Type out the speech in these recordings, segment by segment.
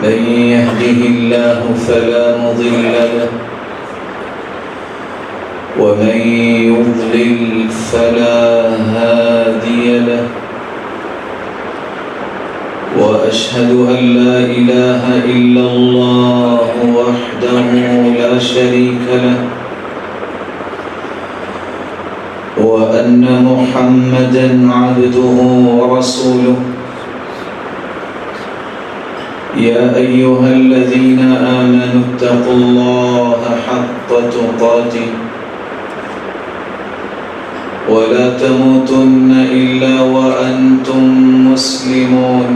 من يهده الله فلا مضل له ومن يضلل فلا هادي له وأشهد أن لا إله إلا الله وحده لا شريك له وأن محمدًا عبده ورسوله يا أيها الذين آمنوا اتقوا الله حق تقاته ولا تموتن إلا وأنتم مسلمون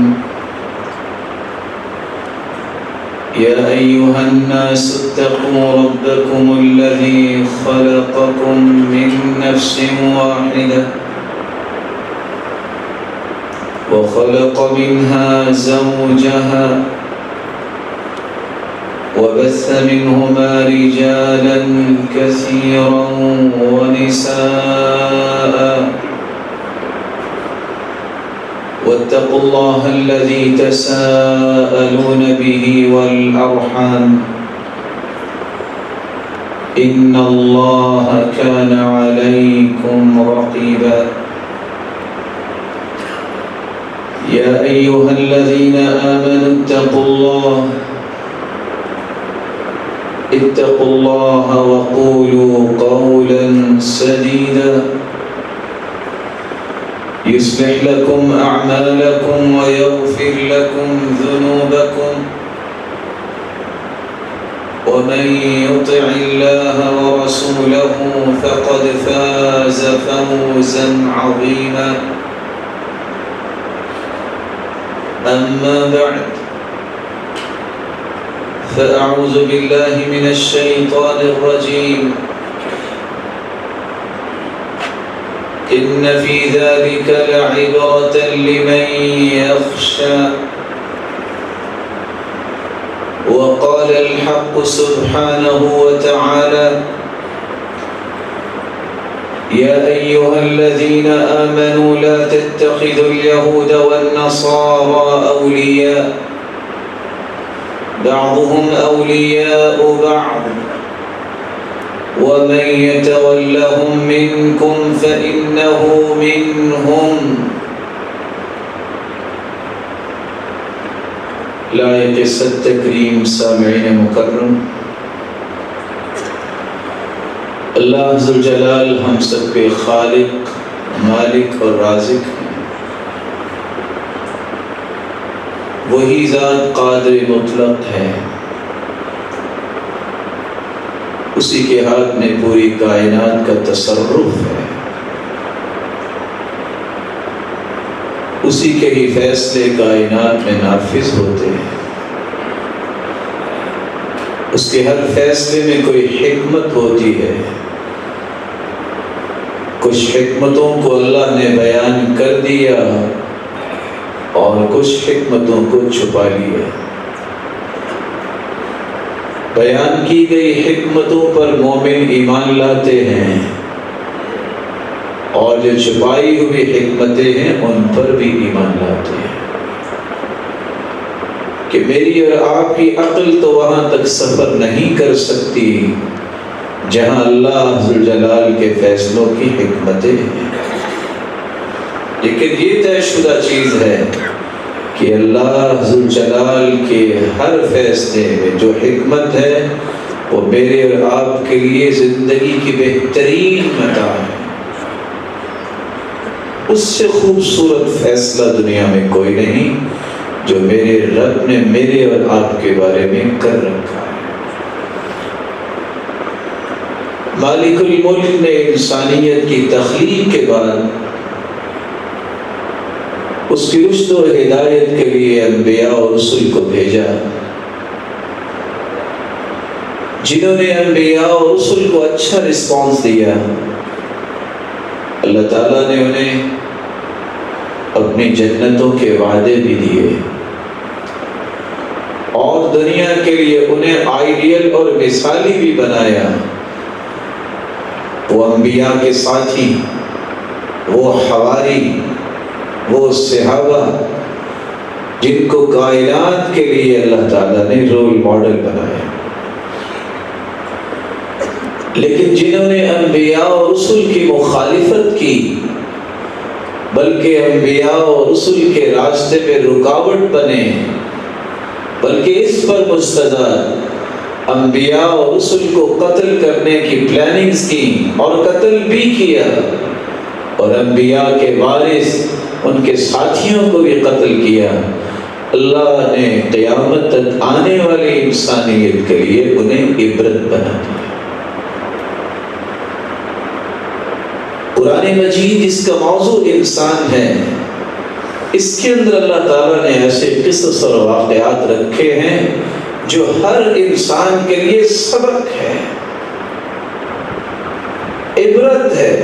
يا أيها الناس اتقوا ربكم الذي خلقكم من نفس واحدة وخلق منها زوجها وبث منهما رجالا كثيرا ونساء واتقوا الله الذي تساءلون به والأرحام إن الله كان عليكم رقيبا يا أيها الذين آمنوا اتقوا الله وقولوا قولا سديدا يصلح لكم أعمالكم ويغفر لكم ذنوبكم ومن يطع الله ورسوله فقد فاز فوزا عظيما أما بعد فأعوذ بالله من الشيطان الرجيم إن في ذلك لعبرة لمن يخشى وقال الحق سبحانه وتعالى يا أيها الذين آمنوا لا تتخذوا اليهود والنصارى أولياء بعضهم أولياء بعض ومن يتولهم منكم فإنه منهم لائق صد تکریم سامعین مکرم، اللہ ذوالجلال ہم سب کے خالق، مالک اور رازق ہیں۔ وہی ذات قادر مطلق ہے، اسی کے ہاتھ میں پوری کائنات کا تصرف ہے، اسی کے ہی فیصلے کائنات میں نافذ ہوتے ہیں۔ اس کے ہر فیصلے میں کوئی حکمت ہوتی ہے، کچھ حکمتوں کو اللہ نے بیان کر دیا اور کچھ حکمتوں کو چھپا لیا۔ بیان کی گئی حکمتوں پر مومن ایمان لاتے ہیں اور جو چھپائی ہوئی حکمتیں ہیں ان پر بھی ایمان لاتے ہیں کہ میری اور آپ کی عقل تو وہاں تک سفر نہیں کر سکتی جہاں اللہ ذوالجلال کے فیصلوں کی حکمتیں ہیں، لیکن یہ طے شدہ چیز ہے کہ اللہ ذوالجلال کے ہر فیصلے میں جو حکمت ہے وہ میرے اور آپ کے لیے زندگی کی بہترین متاع ہے۔ اس سے خوبصورت فیصلہ دنیا میں کوئی نہیں جو میرے رب نے میرے اور آپ کے بارے میں کر رکھا ہے۔ مالک الملک نے انسانیت کی تخلیق کے بعد اس کی رشد و ہدایت کے لیے انبیاء اور رسل کو بھیجا، جنہوں نے انبیاء اور رسل کو اچھا رسپانس دیا۔ اللہ تعالیٰ نے انہیں اپنی جنتوں کے وعدے بھی دیے اور دنیا کے لیے انہیں آئیڈیل اور مثالی بھی بنایا۔ وہ انبیاء کے ساتھی، وہ حواری، وہ صحابہ جن کو کائنات کے لیے اللہ تعالیٰ نے رول ماڈل بنایا، لیکن جنہوں نے انبیاء اور رسل کی مخالفت کی، بلکہ انبیاء اور رسل کے راستے میں رکاوٹ بنے، بلکہ اس پر مستدل انبیاء اور رسل کو قتل کرنے کی پلاننگز کی اور قتل بھی کیا، اور انبیاء کے وارث ان کے ساتھیوں کو بھی قتل کیا، اللہ نے قیامت تک آنے والی انسانیت کے لیے انہیں عبرت بنا دیا۔ قرآن مجید اس کا موضوع انسان ہے، اس کے اندر اللہ تعالیٰ نے ایسے قصص اور واقعات رکھے ہیں جو ہر انسان کے لیے سبق ہے، عبرت ہے۔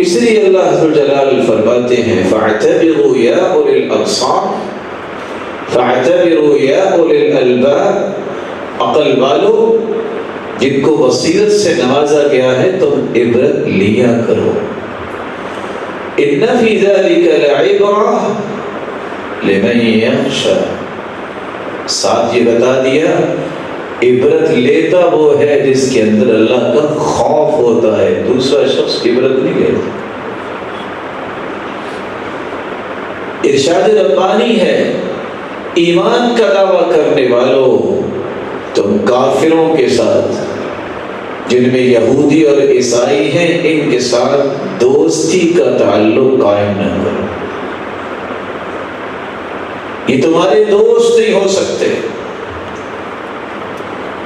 اس لیے اللہ عز و جلال فرماتے ہیں فَاعْتَبِرُوا يَا أُولِي الْأَبْصَارِ، فَاعْتَبِرُوا يَا أُولِي الْأَلْبَابِ، عقل والو جن کو بصیرت سے نوازا گیا ہے تم عبرت لیا کرو۔ إِنَّ فِي ذَلِكَ لَعِبْرَةً لِمَن يَخْشَىٰ، ساتھ یہ بتا دیا عبرت لیتا وہ ہے جس کے اندر اللہ کا خوف ہوتا ہے، دوسرا شخص عبرت نہیں لیتا۔ ارشاد ربانی ہے ایمان کا دعویٰ کرنے والوں تم کافروں کے ساتھ جن میں یہودی اور عیسائی ہیں ان کے ساتھ دوستی کا تعلق قائم نہ کرو، یہ تمہارے دوست نہیں ہو سکتے۔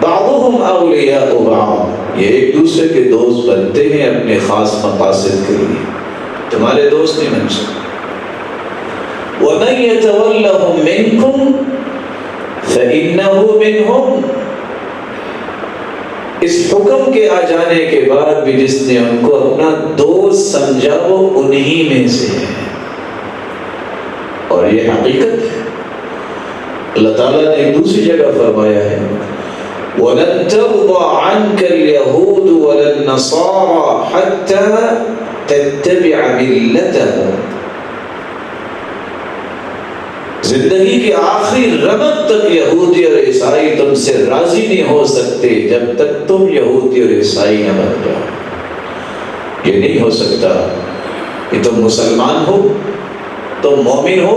بعضهم اولیاء بعض، یہ ایک دوسرے کے دوست بنتے ہیں اپنے خاص مقاصد کے لیے، تمہارے دوست نہیں بن سکتے۔ وَمَن يَتَوَلَّهُم مِّنكُمْ فَإِنَّهُ مِنْهُمْ، اس حکم کے آ جانے کے بعد بھی جس نے ان کو اپنا دوست سمجھا وہ انہی میں سے ہے، اور یہ حقیقت ہے۔ اللہ تعالیٰ نے ایک دوسری جگہ فرمایا ہے وَلَن تَرْضَىٰ عَنْكَ الْيَهُودُ وَلَا النَّصَارَىٰ حَتَّىٰ تَتَّبِعَ مِلَّتَهُمْ، زندگی کی آخری رمق تک یہودی اور عیسائی تم سے راضی نہیں ہو سکتے جب تک تم یہودی اور عیسائی نہ بن جاؤ۔ یہ نہیں ہو سکتا کہ تم مسلمان ہو، تم مومن ہو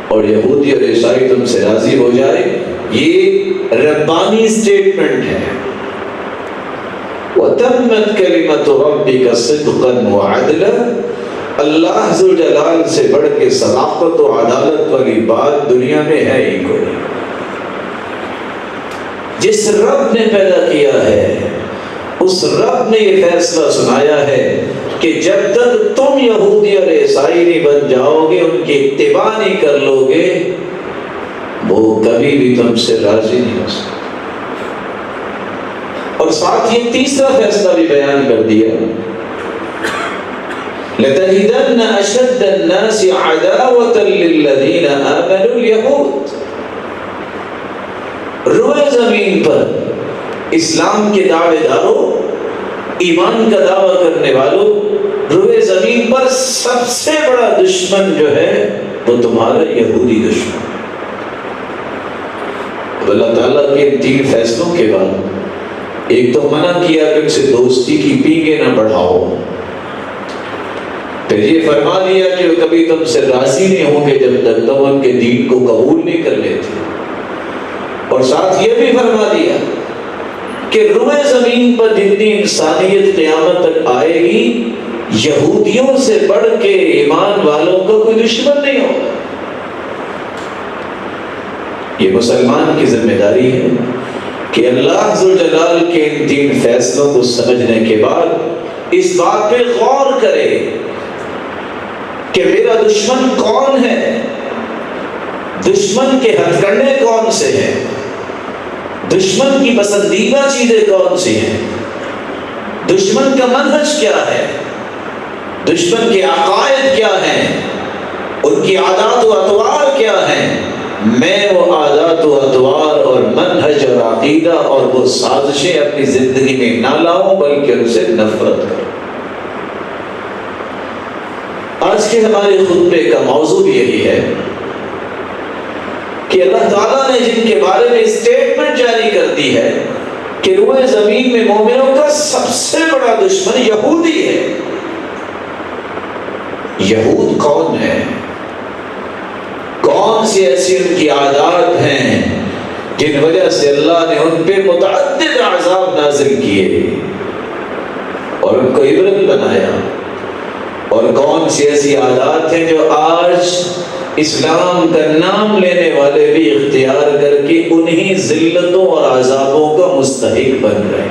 اور یہودی اور عیسائی تم سے راضی ہو جائے، یہ ربانی سٹیٹمنٹ ہے۔ وَتَمَّتْ كَلِمَةُ رَبِّكَ صِدْقًا وَعَدْلًا، اللہ ذو جلال سے بڑھ کے صداقت و عدالت والی بات دنیا میں ہے ہی کوئی۔ جس رب نے پیدا کیا ہے اس رب نے یہ فیصلہ سنایا ہے کہ جب تک تم یہودی اور عیسائی نہیں بن جاؤ گے، ان کی اتباع نہیں کر لو گے، وہ کبھی بھی تم سے راضی نہیں ہو سکتے۔ اور ساتھ یہ تیسرا فیصلہ بھی بیان کر دیا لَتَجِدَنَّ أَشَدَّ النَّاسِ عَدَاوَةً لِلَّذِينَ آمَنُوا الْيَهُودَ، روئے زمین پر اسلام کے دعوے داروں، ایمان کا دعویٰ کرنے والوں، روئے زمین پر سب سے بڑا دشمن جو ہے وہ تمہارا یہودی دشمن۔ اللہ تعالیٰ کے تین فیصلوں کے بعد ایک تو منع کیا کہ ان سے دوستی کی پیگیں نہ بڑھاؤ، پھر یہ فرما دیا کہ وہ کبھی تم سے راضی نہیں ہوں گے جب تک تم ان کے دین کو قبول نہیں کر لیتے، اور ساتھ یہ بھی فرما دیا کہ روئے زمین پر جتنی انسانیت قیامت تک آئے گی، یہودیوں سے بڑھ کے ایمان والوں کا کوئی دشمن نہیں ہوگا۔ یہ مسلمان کی ذمہ داری ہے کہ اللہ ذو جلال کے ان تین فیصلوں کو سمجھنے کے بعد اس بات پہ غور کرے کہ میرا دشمن کون ہے، دشمن کے ہتھ کنڈے کون سے ہیں، دشمن کی پسندیدہ چیزیں کون سی ہیں، دشمن کا منہج کیا ہے، دشمن کے عقائد کیا ہیں، ان کی عادات و اطوار کیا ہیں، میں وہ عادات و اطوار اور منہج اور عقیدہ اور وہ سازشیں اپنی زندگی میں نہ لاؤں بلکہ ان سے نفرت کروں۔ آج کے ہمارے خطبے کا موضوع بھی یہی ہے کہ اللہ تعالیٰ نے جن کے بارے میں اسٹیٹمنٹ جاری کر دی ہے کہ روئے زمین میں مومنوں کا سب سے بڑا دشمن یہودی ہے. یہود کون ہے؟ کون سی ایسی ان کی عادات ہیں جن وجہ سے اللہ نے ان پہ متعدد عذاب نازل کیے اور ان کو عبرت بنایا؟ اور کون سی ایسی عادات ہیں جو آج اسلام کا نام لینے والے بھی اختیار کر کے انہی ذلتوں اور عذابوں کا مستحق بن گئے؟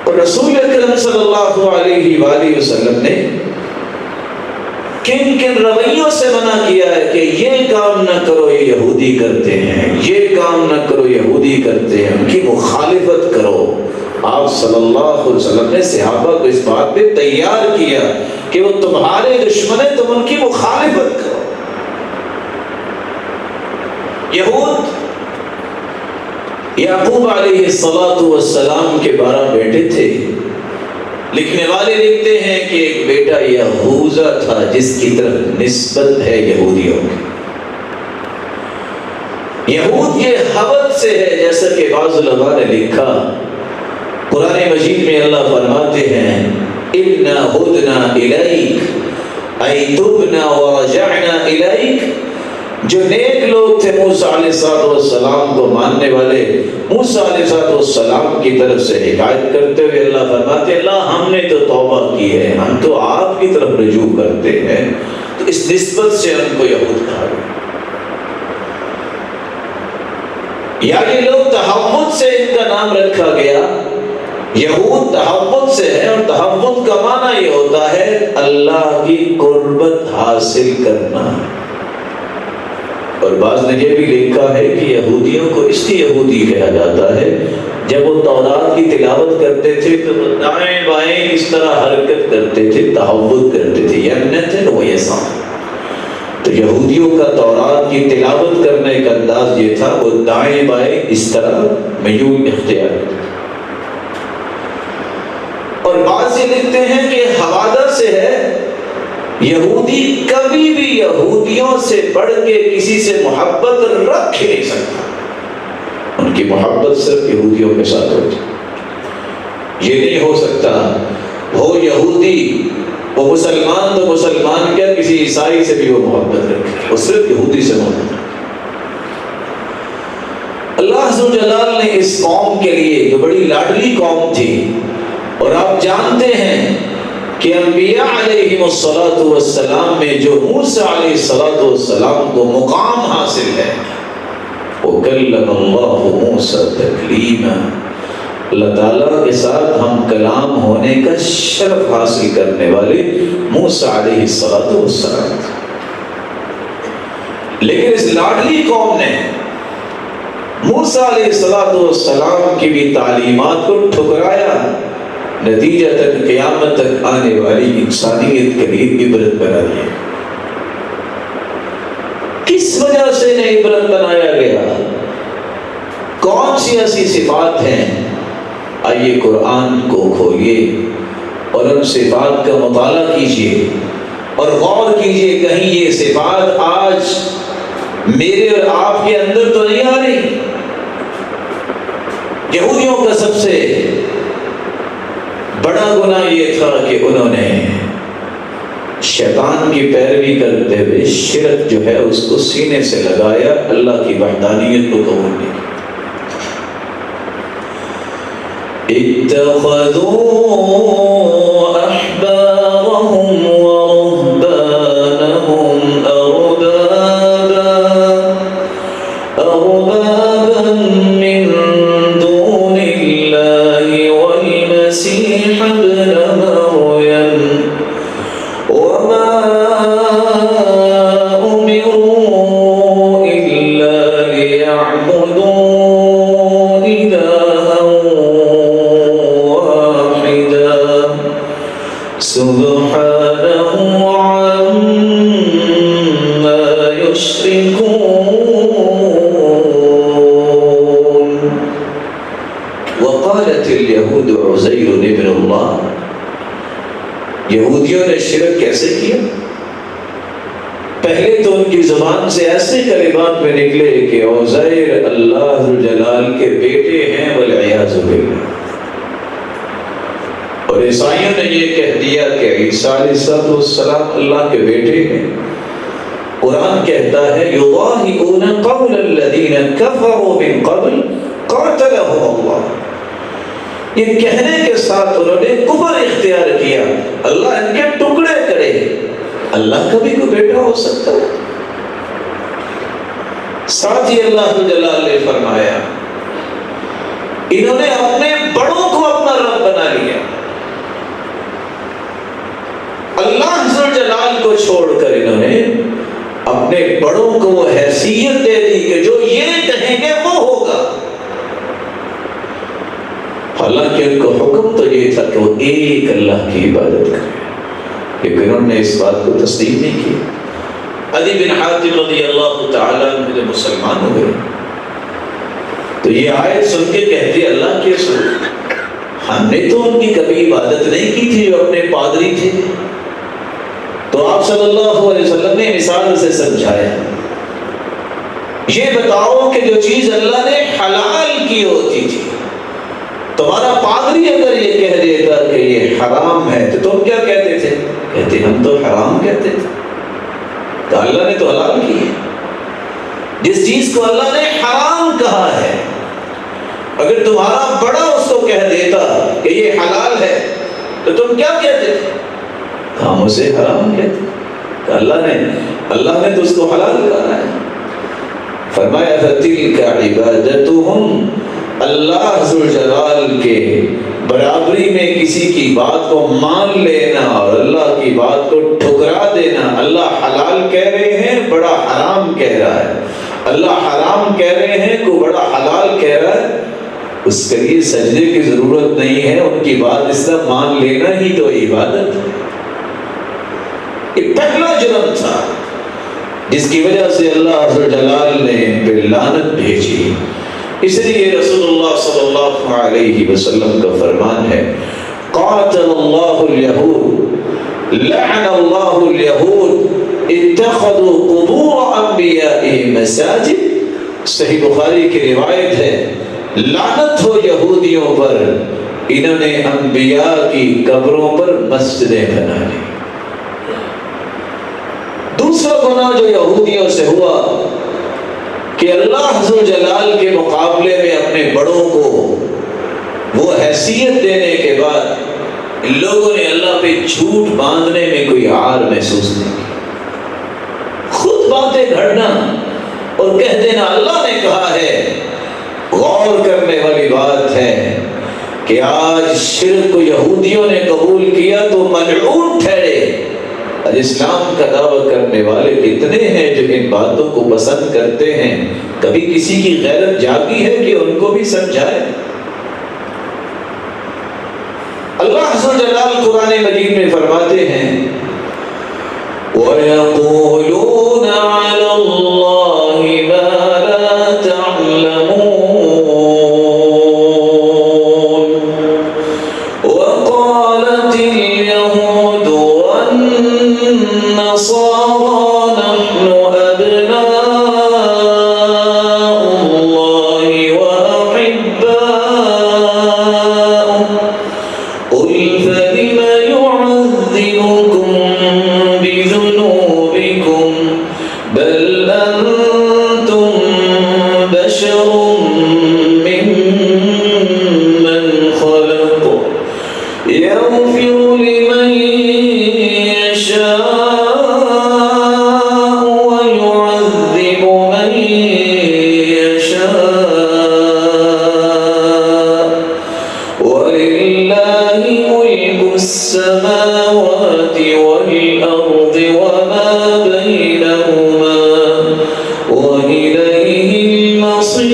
اور رسول اکرم صلی اللہ علیہ وآلہ وسلم نے کن کن رویوں سے منع کیا ہے کہ یہ کام نہ کرو یہ یہودی کرتے ہیں، یہ کام نہ کرو یہودی کرتے ہیں، ان کی مخالفت کرو. آپ صلی اللہ علیہ وسلم نے صحابہ کو اس بات پہ تیار کیا کہ وہ تمہارے دشمن ہیں، تم ان کی مخالفت کرو. یہود یعقوب علیہ السلام کے 12 بیٹے تھے. لکھنے والے لکھتے ہیں کہ ایک بیٹا یہوذا تھا جس کی طرف نسبت ہے یہودیوں کی. یہود یہ حبت سے ہے، جیسا کہ بعض علماء نے لکھا. قرآن مجید میں اللہ فرماتے ہیں اِنَّا هُدْنَا إِلَيْكَ أَيْ تُبْنَا وَرَجَعْنَا إِلَيْكَ. جو نیک لوگ تھے موسیٰ علیہ السلام کو ماننے والے، موسیٰ علیہ السلام کی طرف سے حکایت کرتے ہوئے اللہ فرماتے ہیں اللہ ہم نے تو توبہ کی ہے، ہم تو آپ کی طرف رجوع کرتے ہیں. تو اس نسبت سے ان کو یہود کہا گیا. یا یہ لوگ تحفظ سے ان کا نام رکھا گیا. یہود تحفظ سے ہے، اور تحفظ کا معنی یہ ہوتا ہے اللہ کی قربت حاصل کرنا. اور بعض نے یہ بھی لکھا ہے کہ یہودیوں کو اس لیے یہودی کہا جاتا ہے جب وہ تورات کی تلاوت کرتے تھے تو دائیں بائیں اس طرح حرکت کرتے تھے، تحفظ کرتے تھے، یمنتن و یسار. تو یہودیوں کا تورات کی تلاوت کرنے کا انداز یہ تھا، وہ دائیں بائیں اس طرح میول اختیار کرتے. اور بعض یہ لکھتے ہیں کہ حوادہ سے ہے. یہودی کبھی بھی یہودیوں سے بڑھ کے کسی سے محبت رکھ ہی نہیں سکتا. ان کی محبت صرف یہودیوں کے ساتھ ہوتی. یہ نہیں ہو سکتا وہ یہودی وہ مسلمان تو مسلمان کیا کسی عیسائی سے بھی وہ محبت رکھے، وہ صرف یہودی سے محبت رکھے. اللہ عز و جلال نے اس قوم کے لیے جو بڑی لاڈلی قوم تھی، اور آپ جانتے ہیں کہ انبیاء علیہ السلام میں جو موسیٰ علیہ السلام کو مقام حاصل ہے، وَكَلَّمَ اللَّهُ مُوسَى تَكْلِيمًا، اللہ تعالیٰ کے ساتھ ہم کلام ہونے کا شرف حاصل کرنے والے موسیٰ علیہ السلام. لیکن اس لاڈلی قوم نے موسیٰ علیہ السلام کی بھی تعلیمات کو ٹھکرایا. نتیجہ تک قیامت تک آنے والی انسانیت کے لیے عبرت بنا دیا. کس وجہ سے انہیں عبرت بنایا گیا؟ کون سی ایسی صفات ہیں؟ آئیے قرآن کو کھولیے اور ان صفات کا مطالعہ کیجیے اور غور کیجیے کہیں یہ صفات آج میرے اور آپ کے اندر تو نہیں آ رہی. یہودیوں کا سب سے بڑا گناہ یہ تھا کہ انہوں نے شیطان کی پیروی کرتے ہوئے شرک جو ہے اس کو سینے سے لگایا، اللہ کی وحدانیت کو قبول نہیں. اتخذوا احبارهم ورهبانهم اربابا من دون الله والمسيح ابن مريم وما امروا الا ليعبدوا الها واحدا سبحانه عما يشركون. وقالت اليهود عزير ابن الله. یہودیوں نے شرک کیسے کیا؟ پہلے تو ان کی زبان سے ایسے کلمات میں نکلے کہ عزیر اللہ ذوالجلال کے بیٹے ہیں والعیاذ باللہ، اور عیسائیوں نے یہ کہہ دیا کہ عیسیٰ علیہ السلام اللہ کے بیٹے ہیں۔ قرآن کہتا ہے یضاہئون قول الذین کفروا من قبل قاتلہم اللہ، یہ کہنے کے ساتھ انہوں نے کفر اختیار کیا، اللہ ان کے ٹکڑے کرے۔ اللہ کا بھی کوئی بیٹا ہو سکتا ہے؟ ساتھ ہی اللہ جلال نے فرمایا انہوں نے اپنے بڑوں کو اپنا رب بنا لیا۔ اللہ جلال کو چھوڑ کر انہوں نے اپنے بڑوں کو وہ حیثیت دے دی کہ جو یہ کہیں گے وہ ہوگا، حالانکہ ان کو حکم تو یہ تھا کہ وہ ایک اللہ کی عبادت کرے، لیکن انہوں نے اس بات کو تسلیم نہیں کیا۔ عدی بن حاتم رضی اللہ تعالیٰ عنہ جب مسلمان ہوئے تو یہ آیت سن کے کہتے اللہ کے رسول، ہم نے تو ان کی کبھی عبادت نہیں کی تھی جو اپنے پادری تھے۔ تو آپ صلی اللہ علیہ وسلم نے مثال سے سمجھایا، یہ بتاؤ کہ جو چیز اللہ نے حلال کی ہوتی تھی، تمہارا پادری اگر یہ کہہ دیتا کہ یہ حرام ہے تو تم کیا کہتے تھے؟ کہتے ہم تو حرام کہتے تھے، تو اللہ نے تو حلال کی ہے۔ جس چیز کو اللہ نے حرام کہا ہے اگر تمہارا بڑا اس کو کہہ دیتا کہ یہ حلال ہے تو تم کیا کہتے تھے؟ ہم اسے حرام کہتے، کہ اللہ نے تو اس کو حلال کہا ہے۔ فرمایا فَتِلْكَ عِبَادَتُهُمْ، اللہ ذوالجلال کے برابری میں کسی کی بات کو مان لینا اور اللہ کی بات کو ٹھکرا دینا۔ اللہ حلال کہہ رہے ہیں، بڑا حرام کہہ رہا ہے، اللہ حرام کہہ رہے ہیں، کوئی بڑا حلال کہہ رہا ہے، اس کے لیے سجدے کی ضرورت نہیں ہے، ان کی بات اس طرح مان لینا ہی تو عبادت ہے۔ یہ پہلا جرم تھا جس کی وجہ سے اللہ عز و جلال نے پہ لعنت بھیجی۔ اس لیے رسول اللہ صلی اللہ علیہ وسلم کا فرمان ہے قاتل اللہ الیہود لعن اللہ الیہود اتخذوا قبور انبیائہم مساجد۔ صحیح بخاری کی روایت ہے لعنت ہو یہودیوں پر، انہوں نے انبیاء کی قبروں پر مسجدیں بنا لی۔ دوسرا گناہ جو یہودیوں سے ہوا کہ اللہ عز و جلال کے مقابلے میں اپنے بڑوں کو وہ حیثیت دینے کے بعد ان لوگوں نے اللہ پہ جھوٹ باندھنے میں کوئی عار محسوس نہیں کی۔ خود باتیں گھڑنا اور کہہ دینا اللہ نے کہا ہے۔ غور کرنے والی بات ہے کہ آج شرک کو یہودیوں نے قبول کیا تو ملعون ٹھہرے۔ آج اسلام کا دعویٰ کرنے والے کتنے ہیں جو ان باتوں کو پسند کرتے ہیں؟ کبھی کسی کی غیرت جاگی ہے کہ ان کو بھی سمجھائے؟ اللہ عز و جلال قرآن مجید میں فرماتے ہیں وَيَقُولُونَ عَلَى اللَّهِ مَا لَا تَعْلَمُونَ وَقَالَتِ الْيَهُودُ وَالنَّصَارَى نَحْنُ أَبْنَاءُ اللَّهِ وَأَحِبَّاؤُهُ قُلْ فَلِمَ يُعَذِّبُكُم بِذُنُوبِكُمْ بَلْ أَنتُم بَشَرٌ مِّمَّنْ خَلَقَ يَغْفِرُ لِمَن يَشَاءُ وَيُعَذِّبُ مَن يَشَاءُ وَلِلَّهِ مُلْكُ السَّمَاوَاتِ وَالْأَرْضِ وَمَا بَيْنَهُمَا وَإِلَيْهِ الْمَصِيرُ۔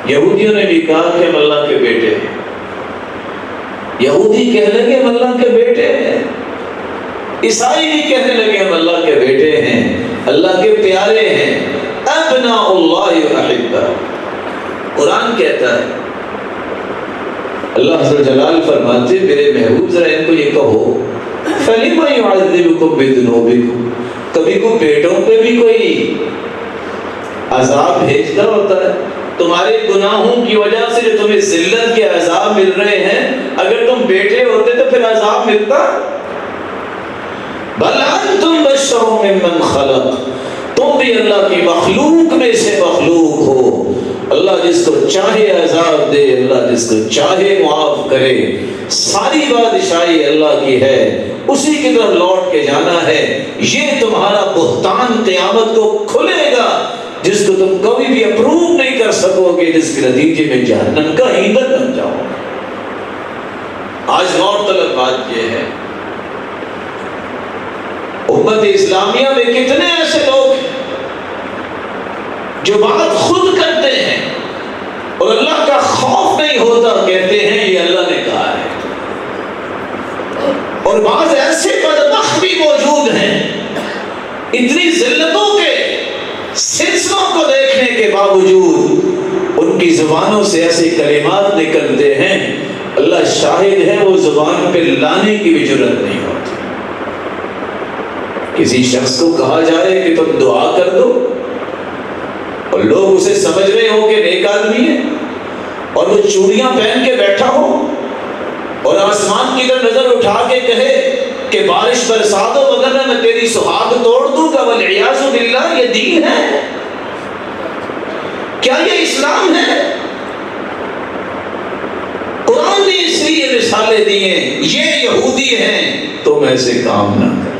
یہودیوں نے بھی کہا کہ ہم اللہ کے بیٹے ہیں، یہودی کہنے لگے ہم اللہ کے بیٹے ہیں، عیسائی بھی کہنے لگے ہم اللہ کے بیٹے ہیں، اللہ کے پیارے ہیں، ابناء اللہ و احبہ۔ قرآن کہتا ہے اللہ حضرت جلال فرماتے میرے محبوب ذرا ان کو یہ کہو فَلِمَ يُعَذِّبُكُمْ بِذُنُوبِكُمْ، کبھی کو بیٹوں پہ بھی کوئی عذاب بھیجتا ہوتا ہے؟ تمہارے گناہوں کی وجہ سے جو تمہیں ذلت کے عذاب مل رہے ہیں، اگر تم بیٹے ہوتے تو پھر عذاب ملتا؟ بَلْ أَنْتُمْ بَشَرٌ مِّمَّنْ خَلَقَ، تم بھی اللہ کی مخلوق میں سے مخلوق ہو۔ اللہ جس کو چاہے عذاب دے، اللہ جس کو چاہے معاف کرے، ساری بادشاہی اللہ کی ہے، اسی کی طرف لوٹ کے جانا ہے۔ یہ تمہارا بہتان قیامت کو کھلے گا جس کو تم کبھی بھی اپروو نہیں کر سکو گے، جس کے نتیجے میں جہنم کا ایندھن بن جاؤ۔ آج غور طلب بات یہ ہے، امت اسلامیہ میں کتنے ایسے لوگ ہیں جو بات خود کرتے ہیں اور اللہ کا خوف نہیں ہوتا، کہتے ہیں یہ اللہ نے کہا ہے، اور بعض ایسے بدبخت بھی موجود ہیں اتنی ذلتوں کے سلسلوں کو دیکھنے کے باوجود ان کی زبانوں سے ایسے کلمات نکلتے ہیں، اللہ شاہد ہے وہ زبان پہ لانے کی بھی جرت نہیں ہوتی۔ کسی شخص کو کہا جائے کہ تم دعا کر دو اور لوگ اسے سمجھ رہے ہو کہ نیک آدمی ہے، اور وہ چوڑیاں پہن کے بیٹھا ہو اور آسمان کی طرف نظر اٹھا کے کہے کہ بارش برسا دو وگرنہ میں تیری سہاگ توڑ دوں گا، والعیاذ باللہ، یہ دین ہے؟ کیا یہ اسلام ہے؟ قرآن نے اس لیے رسالے دیے، یہ یہودی ہیں، تم ایسے کام نہ کرو۔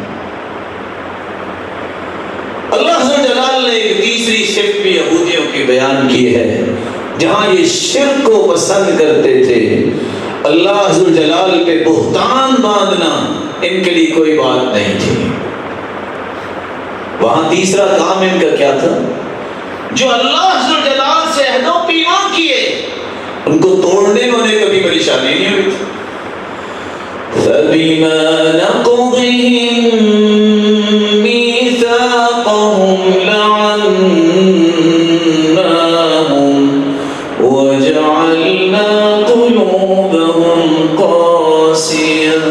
اللہ حضرت جلال نے ایک تیسری صفت بھی یہودیوں کی بیان کی ہے، جہاں یہ شرک کو پسند کرتے تھے، اللہ حضرت جلال پہ بہتان باندھنا ان کے لیے کوئی بات نہیں تھی۔ وہاں تیسرا کام ان کا کیا تھا؟ جو اللہ حضرت جلال سے عہد و پیمان کیے ان کو توڑنے میں انہیں کبھی پریشانی نہیں ہوئی تھی۔ فَبِمَا نَقْضِهِم مِّيثَاقَهُمْ لَعَنَّاهُمْ وَجَعَلْنَا قُلُوبَهُمْ قَاسِيَةً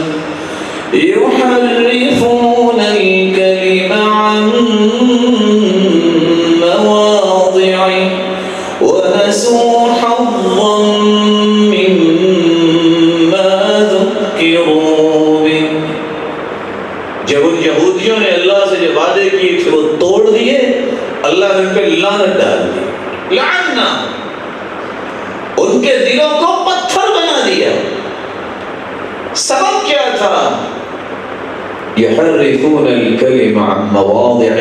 يُحَرِّفُونَ الْكَلِمَ عَن مَّوَاضِعِهِ وَنَسُوا حَظًّا مِّمَّا ذُكِّرُوا بِهِ۔ جب ان یہودیوں نے اللہ سے جو وعدے کیے تھے وہ توڑ دیے، اللہ نے ان پہ لعنت ڈال دی، لعننا، ان کے دلوں کو پتھر بنا دیا۔ سبب کیا تھا؟ یحرفون الکلم عن مواضعہ،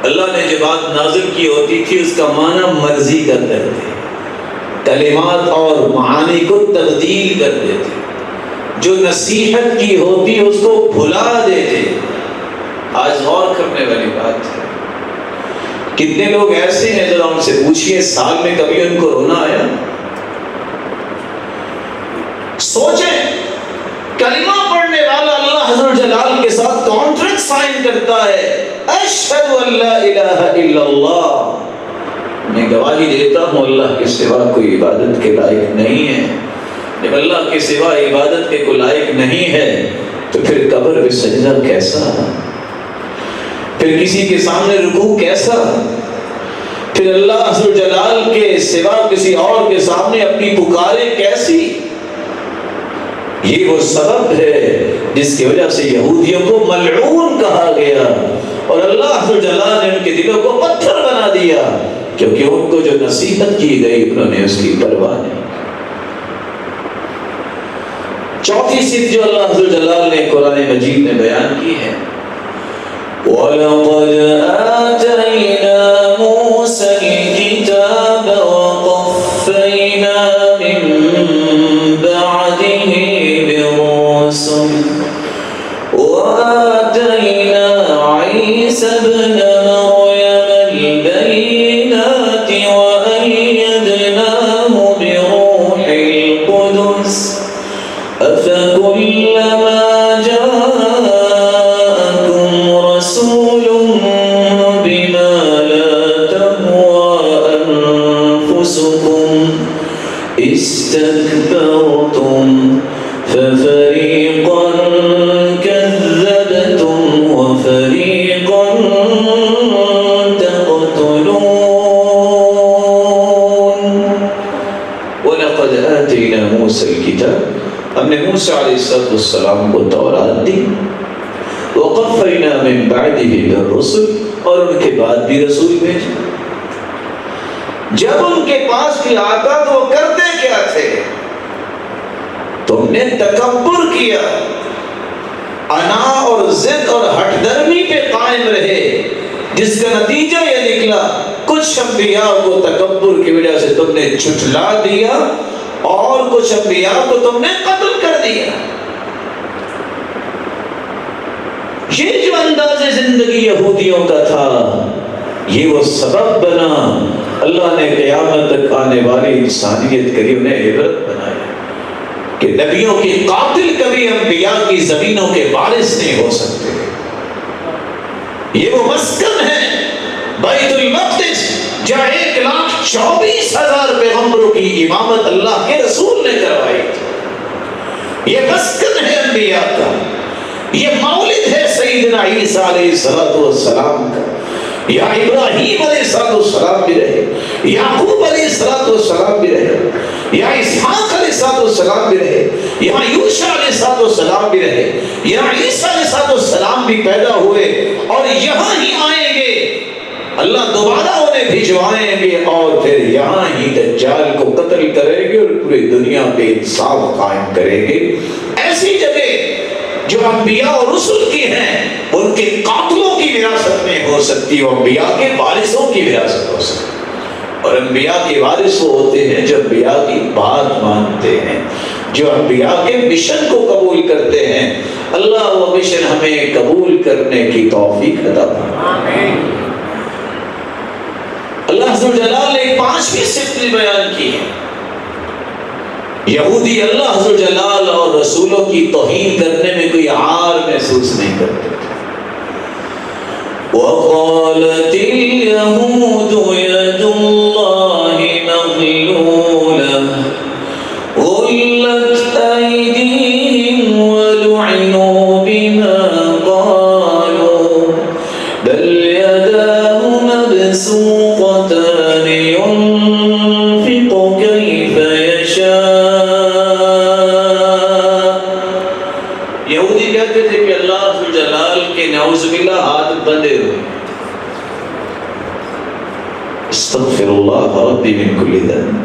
اللہ نے جو بات نازل کی ہوتی تھی اس کا معنی مرضی کر دیتے، کلمات اور معانی کو تبدیل کر دیتے، جو نصیحت کی ہوتی اس کو بھلا دیتے۔ آج غور کرنے والی بات ہے، کتنے لوگ ایسے ہیں ذرا ان سے پوچھئے سال میں کبھی ان کو رونا آیا؟ سوچیں، کلمہ پڑھنے والا اللہ حضرت جلال کے ساتھ کانٹریکٹ سائن کرتا ہے، اشہد ان لا الہ الا اللہ، میں گواہی دیتا ہوں اللہ کے سوا کوئی عبادت کے لائق نہیں ہے۔ جب اللہ کے سوا عبادت کے کوئی لائق نہیں ہے تو پھر قبر پہ سجدہ کیسا، پھر کسی کے سامنے رکوع کیسا، پھر اللہ حضرت جلال کے سوا کسی اور کے سامنے اپنی پکارے کیسی؟ یہ وہ سبب ہے جس کی وجہ سے یہودیوں کو ملعون کہا گیا، اور اللہ حضرت جلال نے ان کے دلوں کو پتھر بنا دیا، کیونکہ ان کو جو نصیحت کی گئی انہوں نے اس کی پرواہ نہیں۔ چوتھی صفت جو اللہ حضرت جلال نے قرآن مجید میں بیان کی ہے، وَلَقَدْ آتَيْنَا مُوسَى الْكِتَابَ وَقَفَّيْنَا مِن بَعْدِهِ بِالرُّسُلِ وَآتَيْنَا عِيسَى ابْنَ مَرْيَمَ الْبَيِّنَاتِ وَأَيَّدْنَاهُ بِرُوحِ الْقُدُسِ أَفَكُلَّمَا جَاءَكُمْ رَسُولٌ بِمَا لَا تَهْوَىٰ أَنفُسُكُمْ اسْتَكْبَرْتُمْ علیہ السلام کو تورات دی، وقفینا من بعدہ بالرسل، اور ان کے بعد بھی رسول بھیجے۔ جب ان کے پاس بھی آتا تو وہ کرتے کیا تھے؟ تم نے تکبر کیا، انا اور ضد اور ہٹ درمی پہ قائم رہے، جس کا نتیجہ یہ نکلا کچھ انبیاء کو تکبر کی وجہ سے تم نے جھٹلا دیا اور کچھ انبیاء کو تم نے قتل کر دیا۔ یہ جو انداز زندگی یہودیوں کا تھا، یہ وہ سبب بنا اللہ نے قیامت تک آنے والی انسانیت کے لیے انہیں عبرت بنایا کہ نبیوں کے قاتل کبھی انبیاء کی زمینوں کے وارث نہیں ہو سکتے۔ یہ وہ مسکن ہے بیت المقدس جہاں 1,24,000 پیغمبروں کی امامت اللہ کے رسول نے کروائی تھی۔ یہ مسکن ہے انبیاء کا، یہ مولد ہے سیدنا عیسیٰ علیہ السلام کا۔ یا ابراہیم علیہ السلام بھی رہے، یعقوب علیہ السلام بھی رہے، یا اسحاق علیہ السلام بھی رہے، یا یوشع علیہ السلام بھی رہے، یا عیسیٰ علیہ السلام بھی پیدا ہوئے اور یہاں ہی آئیں گے۔ اللہ دوبارہ انہیں بھجوائیں گے اور پھر یہاں ہی دجال کو قتل کریں گے اور پوری دنیا پہ انصاف قائم کریں گے۔ ایسی جگہ جو انبیاء اور رسل کی ہیں، ان کے قاتلوں کی وراثت میں ہو سکتی ہے، انبیاء کے وارثوں کی وراثت ہو سکتی ہے۔ اور انبیاء کے وارث وہ ہوتے ہیں جو انبیاء کی بات مانتے ہیں، جو انبیاء کے مشن کو قبول کرتے ہیں۔ اللہ وہ مشن ہمیں قبول کرنے کی توفیق عطا فرمائے۔ اللہ عز و جلال نے 5ویں صفت بیان کی ہے۔ یہودی اللہ عز و جلال اور رسولوں کی توہین کرنے میں کوئی عار محسوس نہیں کرتے۔ وَقَالَتِ الْيَهُودُ يَدُ اللَّهِ مَغْلُولَةٌ غُلَّتْ أَيْدِيهِمْ وَلُعِنُوا بِمَا قَالُوا بَلْ يَدَاهُ مَبْسُوطَتَانِ يُنْفِقُ كَيْفَ يَشَاءُ۔ یہودی کہتے تھے کہ اللہ عز و جلال کے نعوذ باللہ ہاتھ بندھے ہوئے۔ استغفر اللہ ربی من کل ذنب۔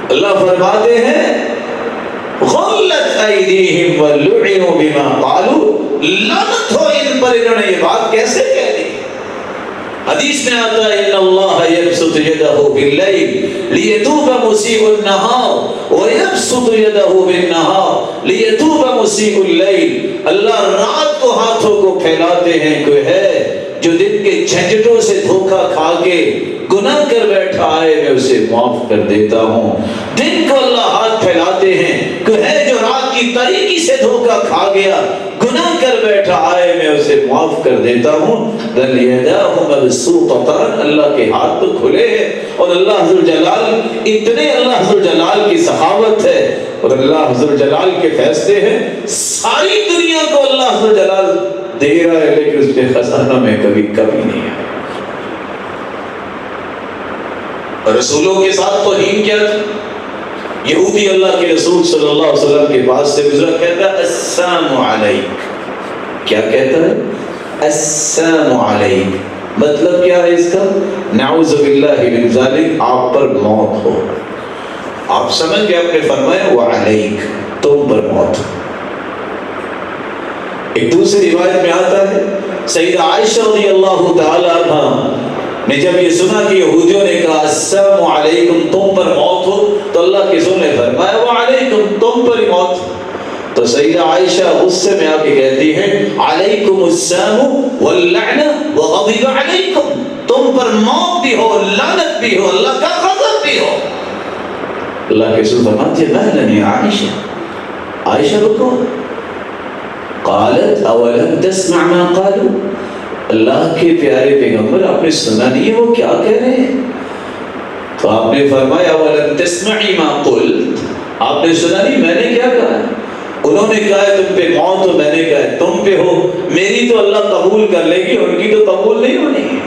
اللہ فرماتے ہیں غلت ایدیہم ولعنوا بما قالوا، لعنت ہو ان پر، انہوں نے یہ بات کیسے کہہ دی۔ حدیث میں آتا ہے ان اللہ یبسط یدہ باللیل لیتوب مسیء النہار ویبسط یدہ بالنہار لیتوب مسیء اللیل۔ اللہ رات کو ہاتھوں کو پھیلاتے ہیں، کوئی ہے جو دن کے جھنجھٹوں سے دھوکہ کھا کے گناہ کر بیٹھا ہے میں اسے معاف کر دیتا ہوں۔ دن کو اللہ ہاتھ پھیلاتے ہیں، کوئی ہے جو رات کی تاریکی سے دھوکہ کھا گیا گناہ کر بیٹھا ہے میں اسے معاف کر دیتا ہوں۔ بل یداہ مبسوطتان، اللہ کے ہاتھ تو کھلے ہیں۔ اور اللہ عز و جلال، اتنے اللہ عز و جلال کی سخاوت ہے اور اللہ عز و جلال کے فیصلے ہیں، ساری دنیا کو اللہ عز و جلال دے رہا ہے لیکن اس کے خزانہ میں کبھی کمی نہیں ہے۔ رسولوں کے ساتھ توہین کیا تھی؟ یہودی اللہ کے رسول صلی اللہ علیہ وسلم کے پاس سے گزرا، کہتا ہے السلام علیک۔ کیا کہتا ہے؟ السلام علیک۔ مطلب کیا ہے اس کا؟ نعوذ باللہ من ذالک، آپ پر موت ہو۔ آپ سمجھ گئے، آپ نے فرمایا وعلیک، تم پر موت ہو۔ ایک دوسری روایت میں آتا ہے سیدہ عائشہ رضی اللہ تعالی عنہ نے جب یہ سنا کہ یہودیوں نے کہا السلام علیکم، تم پر موت ہو، تو اللہ کے رسول نے فرمایا وعلیکم، تم پر ہی موت ہو۔ تو سیدہ عائشہ غصے میں آ کے کہتی ہے علیکم السلام واللعنہ وغضب علیکم، تم پر موت بھی ہو، لعنت بھی ہو، اللہ کا غضب بھی ہو۔ اللہ کے رسول فرماتے ہیں مہلا یا عائشہ، عائشہ رکو۔ قالت اولم تسمع ما قالوا، اللہ کے پیارے پیغمبر آپ نے سنا نہیں ہے وہ کیا کہہ رہے ہیں؟ تو آپ نے فرمایا اولم تسمعی ما قلت، آپ نے سنا نہیں میں نے کیا کہا؟ انہوں نے کہا ہے تم پہ موت ہو، میں نے کہا ہے تم پہ ہو، میری تو اللہ قبول کر لے گی، ان کی تو قبول نہیں ہونی ہے۔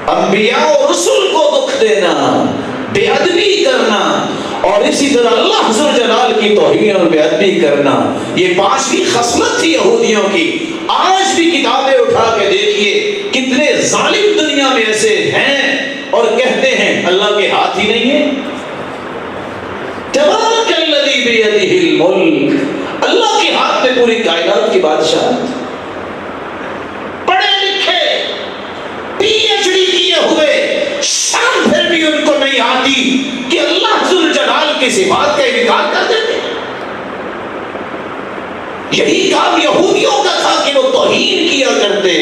انبیاء و رسل کو دکھ دینا، بے ادبی کرنا اور اسی طرح اللہ ذو جلال کی توہین اور بے ادبی کرنا، یہ 5ویں خصلت تھی یہودیوں کی۔ آج بھی کتابیں اٹھا کے دیکھیے کتنے ظالم دنیا میں ایسے ہیں اور کہتے ہیں اللہ کے ہاتھ ہی نہیں ہے۔ تبارک الذی بیدہ الملک، اللہ کے ہاتھ میں پوری کائنات کی بادشاہت۔ پڑھے لکھے پی ایچ ڈی کیے ہوئے شان پھر بھی ان کو نہیں آتی کہ اللہ ذل جلال کی صفات کا انکار کر دیتے ہیں۔ یہی کام یہودیوں کا تھا کہ وہ توہین کیا کرتے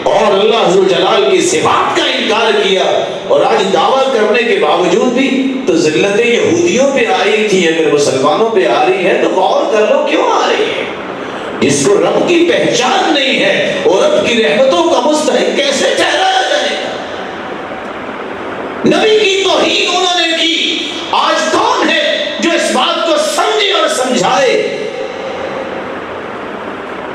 اور اللہ ذل جلال کی صفات کا انکار کیا، اور آج دعویٰ کرنے کے باوجود بھی تو ذلتیں یہودیوں پہ آ رہی تھی، اگر مسلمانوں پہ آ رہی ہے تو غور کر لو کیوں آ رہی ہے۔ جس کو رب کی پہچان نہیں ہے اور رب کی رحمتوں کا مستحق کیسے ٹھہرایا جائے گا؟ نبی کی توہین انہوں نے کی، آج کون ہے جو اس بات کو سمجھے اور سمجھائے؟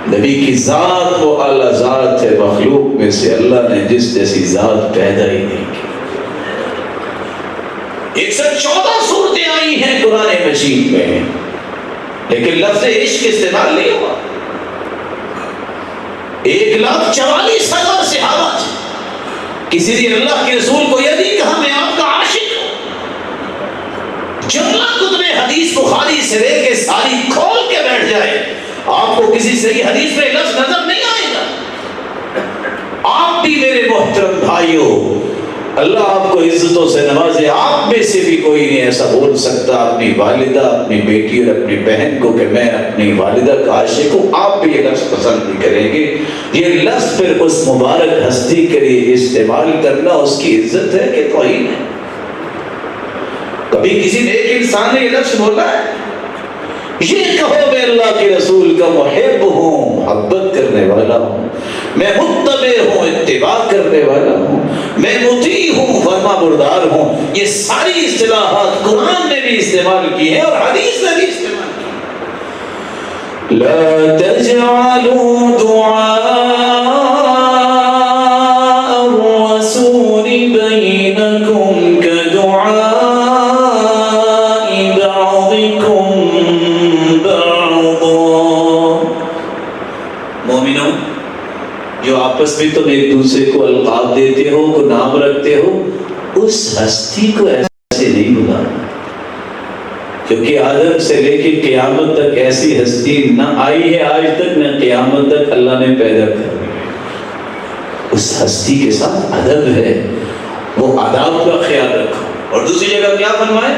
نبی کی ذات وہ اعلیٰ ذات ہے، مخلوق میں سے اللہ نے جس جیسی ذات پیدا ہی نہیں کی۔ 114 صورتیں آئی ہیں قرآن مجید میں، لیکن لفظ عشق استعمال نہیں ہوا۔ 1,44,000 صحابہ تھے، کسی نے اللہ کے رسول کو یہ نہیں کہا میں آپ کا عاشق ہوں۔ جملہ کتب حدیث بخاری سے لے کے ساری کھول کے بیٹھ جائے، آپ کو کسی صحیح حدیث میں لفظ نظر نہیں آئے گا۔ آپ بھی میرے محترم بھائیوں، اللہ آپ کو عزتوں سے نوازے، آپ میں سے بھی کوئی نہیں ایسا بول سکتا اپنی والدہ، اپنی بیٹی اور اپنی بہن کو کہ میں اپنی والدہ کا عاشق ہوں۔ آپ بھی یہ لفظ پسند نہیں کریں گے۔ یہ لفظ پھر اس مبارک ہستی کے لیے استعمال کرنا اس کی عزت ہے کہ توہین ہے؟ کبھی کسی نیک انسان نے یہ لفظ بولا ہے؟ یہ کہو میں اللہ کے رسول کا محب ہوں، محبت کرنے والا ہوں، میں متبع ہوں، اتباع کرنے والا ہوں، میں مطیع ہوں، فرما بردار ہوں۔ یہ ساری اصطلاحات قرآن نے بھی استعمال کی ہیں اور حدیث نے بھی استعمال کی۔ لا تجعلوا دعاء الرسول بینکم کدعاء جو آپس میں تم ایک دوسرے کو القاب دیتے ہو، کو نام رکھتے ہو، اس ہستی کو ایسے نہیں بلانا، کیونکہ آدم سے لے کے قیامت تک ایسی ہستی نہ آئی ہے آج تک، نہ قیامت تک اللہ نے پیدا کر۔ اس ہستی کے ساتھ ادب ہے، وہ آداب کا خیال رکھو۔ اور دوسری جگہ کیا فرمائے؟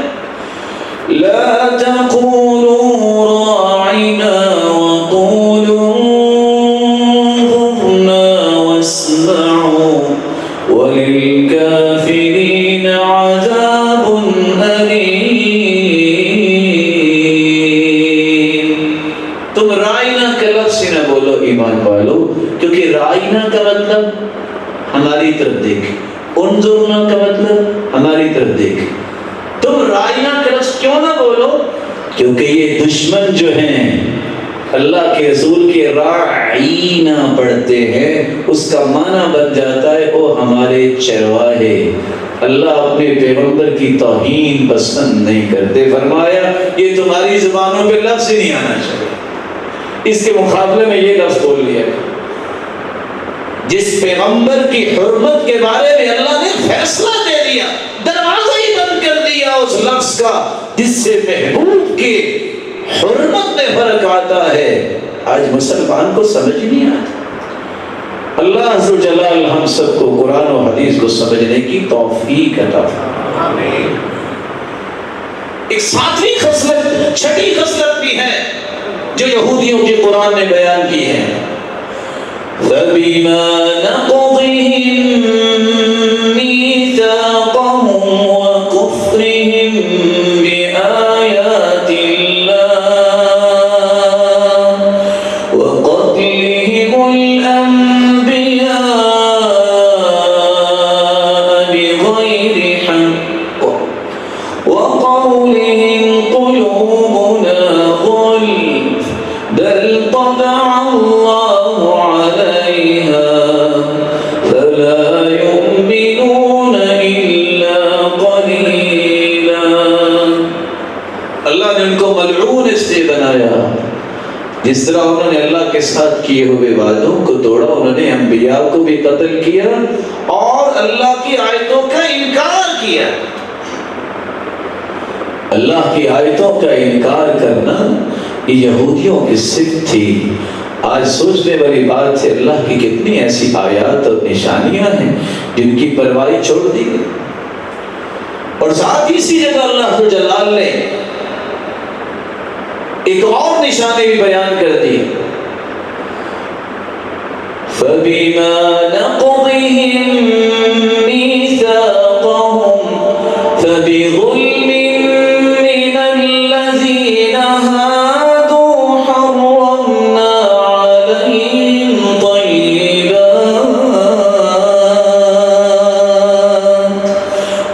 لا تقولوا راعنا وقولوا وللكافرين عذاب أليم۔ تم رائنا کا لفظ نہ بولو ایمان والو، کیونکہ رائنا کا مطلب ہماری طرف دیکھ، انظرنا کا مطلب ہماری طرف دیکھ۔ تم رائنا کا لفظ کیوں نہ بولو؟ کیونکہ یہ دشمن جو ہیں اللہ کے رسول کے راعینا پڑھتے ہیں، اس کا معنی بن جاتا ہے وہ ہمارے چرواہے۔ اللہ اپنے پیغمبر کی توہین پسند نہیں کرتے، فرمایا یہ تمہاری زبانوں پہ لفظ ہی نہیں آنا چاہیے۔ اس کے مقابلے میں یہ لفظ بول لیا، جس پیغمبر کی حرمت کے بارے میں اللہ نے فیصلہ دے دیا، دروازہ ہی بند کر دیا اس لفظ کا جس سے محبوب کی حرمت میں فرق آتا ہے، آج مسلمان کو سمجھ نہیں آتا۔ اللہ عز و جلال ہم سب کو قرآن و حدیث کو سمجھنے کی توفیق عطا فرمائے۔ ایک 7ویں خصلت، 6ٹھی خصلت بھی ہے جو یہودیوں کے قرآن نے بیان کی ہے۔ فَبِمَا نَقْضِهِم مِّيثَاقَهُمْ وَكُفْرِهِم بِآيَاتِ جس طرح انہوں نے اللہ کے ساتھ کیے ہوئے وعدوں کو توڑا، انہوں نے انبیاء کو بھی قتل کیا اور اللہ کی آیتوں کا انکار کیا۔ اللہ کی آیتوں کا انکار کرنا یہ یہودیوں کی صفت تھی۔ آج سوچنے والی بات ہے، اللہ کی کتنی ایسی آیات اور نشانیاں ہیں جن کی پرواہی چھوڑ دی گئی۔ اور ساتھ ہی اسی جگہ اللہ جلال نے ایک اور نشانی بھی بیان کر دی، فَبِمَا نَقْضِهِم مِّيثَاقَهُمْ فَبِظُلْمٍ مِّنَ الَّذِينَ هَادُوا حَرَّمْنَا عَلَيْهِمْ طَيِّبَاتٍ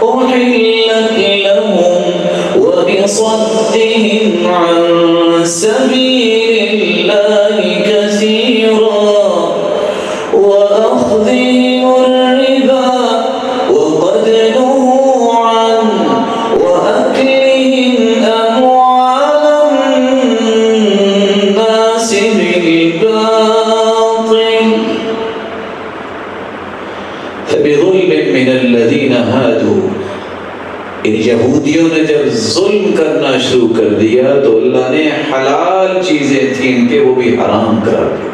أُحِلَّتْ لَهُمْ وَبِصَدِّهِمْ عَن سَبِيلِ اللَّهِ كَثِيرًا وَأَخْذِهِمُ الرِّبَا وَقَدْ نُهُوا عَنْهُ وَأَكْلِهِمْ أَمْوَالَ النَّاسِ بِالْبَاطِلِ فَبِظُلْمٍ مِّنَ الَّذِينَ هَادُوا۔ ان یہودیوں نے جب ظلم کرنا شروع کر دیا تو اللہ نے حلال چیزیں تھیں ان کے وہ بھی حرام قرار دی۔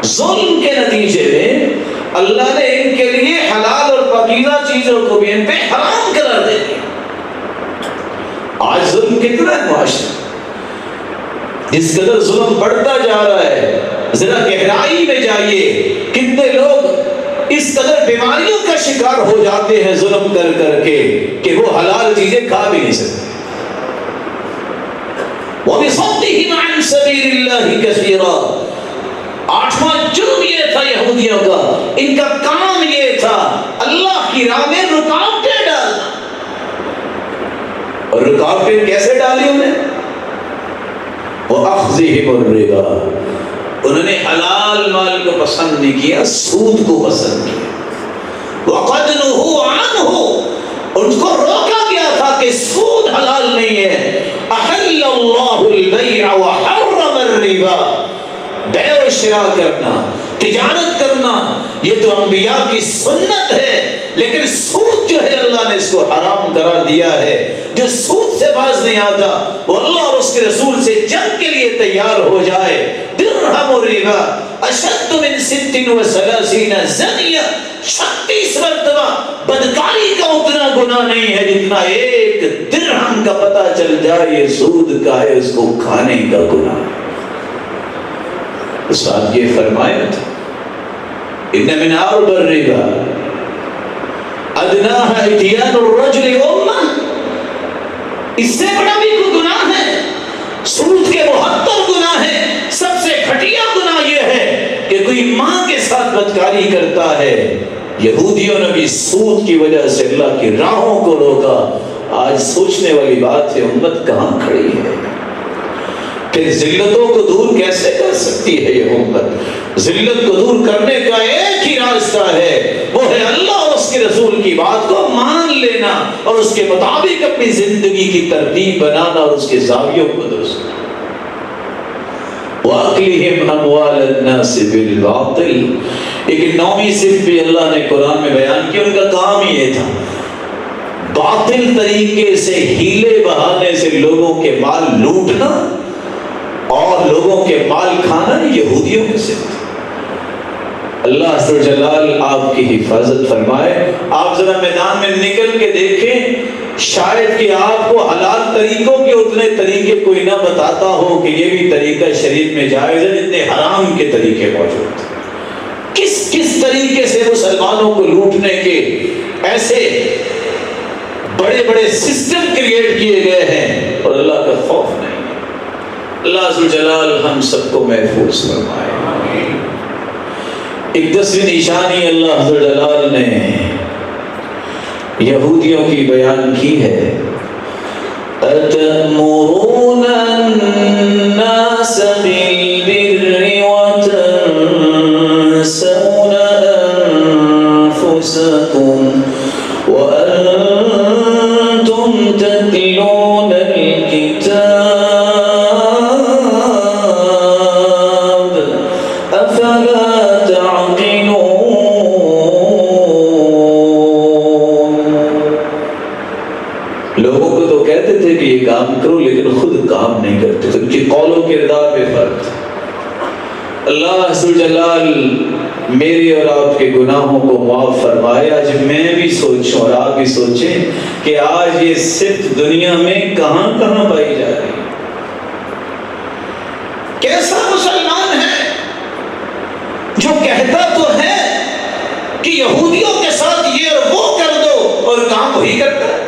ظلم کے نتیجے میں اللہ نے ان کے لیے حلال اور پاکیزہ چیزوں کو بھی ان پہ حرام قرار دے دیا۔ آج ظلم کتنا ہے معاشرے، جس قدر ظلم بڑھتا جا رہا ہے، ذرا گہرائی میں جائیے، کتنے لوگ اس قدر بیماریوں کا شکار ہو جاتے ہیں ظلم کر کر کے کہ وہ حلال چیزیں کھا بھی نہیں سکتے۔ وَبِصَدِّهِمْ عَنْ سَبِيلِ اللَّهِ كَثِيرًا۔ آٹھواں جرم یہ تھا یہودیوں کا، ان کا کام یہ تھا اللہ کی راہ میں رکاوٹیں ڈالنا۔ اور رکاوٹیں کیسے ڈالی انہیں؟ وَأَخْذِهِمُ الرِّبَا، انہوں نے حلال مال کو پسند نہیں کیا، سود کو پسند کیا۔ وَقَدْ نُهُوا عَنْهُ، ان کو روکا گیا تھا کہ سود حلال نہیں ہے۔ أَحَلَّ اللَّهُ الْبَيْعَ وَحَرَّمَ الرِّبَا، بیع و شراء کرنا، تجارت کرنا، یہ تو انبیاء کی سنت ہے، لیکن سود جو ہے اللہ نے اس کو حرام قرار دیا ہے۔ جو سود سے باز نہیں آتا وہ اللہ اور اس کے رسول سے جنگ کے لیے تیار ہو جائے۔ درہم الربا اشد من 36 زنیہ، 36 مرتبہ بدکاری کا اتنا گناہ نہیں ہے جتنا ایک درہم کا پتہ چل جائے یہ سود کا ہے، اس کو کھانے کا گناہ ہے۔ ساتھ یہ فرمایا تھا ان من اعرض الربا ادناها اتيان الرجل امه، اس سے بڑا بھی کوئی گناہ ہے؟ سود کے 72 گناہ ہیں، سب سے گھٹیا گناہ یہ ہے کہ کوئی ماں کے ساتھ بدکاری کرتا ہے۔ یہودیوں نے بھی سود کی وجہ سے اللہ کی راہوں کو روکا۔ آج سوچنے والی بات ہے امت کہاں کھڑی ہے؟ پھر ذلتوں کو دور کیسے کر سکتی ہے یہ امت؟ ذلت کو دور کرنے کا ایک ہی راستہ ہے، وہ ہے اللہ اور اس کے رسول کی بات کو مان لینا اور اس کے مطابق اپنی زندگی کی ترتیب بنانا اور اس کے زاویوں کو درست کرنا۔ وَأَكْلِهِمْ أَمْوَالَ النَّاسِ بِالْبَاطِلِ، ایک 9ویں صفت بھی اللہ نے قرآن میں بیان کی، ان کا کام یہ تھا باطل طریقے سے، ہیلے بہانے سے لوگوں کے مال لوٹنا اور لوگوں کے مال کھانا یہودیوں کی صفت۔ اللہ عز و جلال آپ کی حفاظت فرمائے۔ آپ ذرا میدان میں نکل کے دیکھیں، شاید کہ آپ کو حلال طریقوں کے اتنے طریقے کوئی نہ بتاتا ہو کہ یہ بھی طریقہ شریعت میں جائز ہے جتنے حرام کے طریقے موجود ہیں۔ کس کس طریقے سے مسلمانوں کو لوٹنے کے ایسے بڑے بڑے سسٹم کریٹ کیے گئے ہیں اور اللہ کا خوف نہیں۔ اللہ عز و جلال ہم سب کو محفوظ فرمائے۔ ایک 10ویں نشانی اللہ عز و جلال نے یہودیوں کی بیان کی ہے، أَتَأْمُرُونَ النَّاسَ بِالْبِرِّ وَتَنْسَوْنَ أَنفُسَكُمْ وَأَنْتُمْ تَتْلُونَ الْكِتَابَ کام کرو لیکن خود کام نہیں کرتے، تو ان کی قول و کردار میں فرق تھا۔ اللہ عز جلال میرے اور آپ کے گناہوں کو معاف فرمائے۔ آج میں بھی سوچوں اور آپ بھی سوچیں کہ آج یہ صرف دنیا میں کہاں کہاں پائی جا رہی ہے۔ کیسا مسلمان ہے جو کہتا تو ہے کہ یہودیوں کے ساتھ یہ اور وہ کر دو اور کام وہی کرتا ہے؟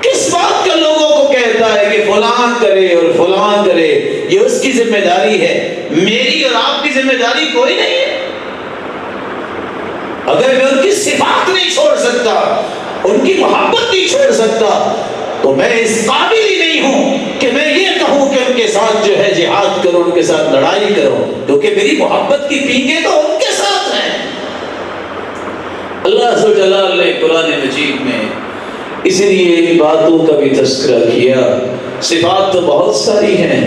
کس بات کا لوگوں کو کہتا ہے کہ فلان کرے اور فلان کرے، یہ اس کی ذمہ داری ہے، میری اور آپ کی ذمہ داری کوئی نہیں ہے؟ اگر میں ان کی صفات نہیں چھوڑ سکتا، ان کی محبت نہیں چھوڑ سکتا، تو میں اس قابل ہی نہیں ہوں کہ میں یہ کہوں کہ ان کے ساتھ جو ہے جہاد کرو، ان کے ساتھ لڑائی کرو، کیونکہ میری محبت کی پیکیں تو ان کے ساتھ ہیں۔ اللہ عز و جلال نے قرآن مجید میں اس لیے ان باتوں کا بھی تذکرہ کیا۔ صفات تو بہت ساری ہیں،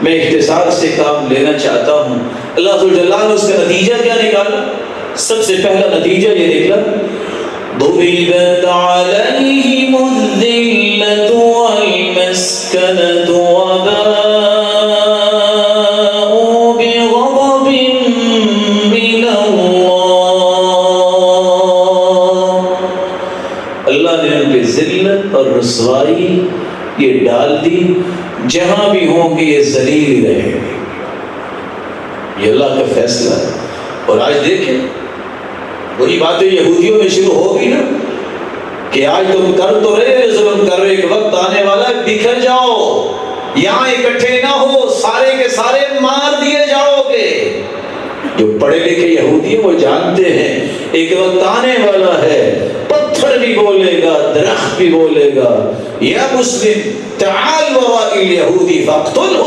میں اختصار سے کام لینا چاہتا ہوں۔ اللہ عز و جلال نے اس کا نتیجہ کیا نکالا؟ سب سے پہلا نتیجہ یہ نکلا، ضربت علیہم الذلۃ والمسکنۃ وباءوا بغضب من اللہ نے ان پہ ذلت اور رسوائی یہ ڈال دی، جہاں بھی ہوں گے یہ ذلیل رہے گے، یہ اللہ کا فیصلہ ہے۔ اور آج دیکھیں وہی باتیں یہودیوں میں شروع ہوگی نا کہ آج تم کر تو رہے ظلم کر رہے، ایک وقت آنے والا ہے بکھر جاؤ، یہاں اکٹھے نہ ہو، سارے کے سارے مار دیے جاؤ گے۔ جو پڑھے لکھے یہودی ہیں وہ جانتے ہیں ایک وقت آنے والا ہے، پتھر بھی بولے گا، درخت بھی بولے گا، یا مسلم تعال وراء الیہودی فاقتلہ،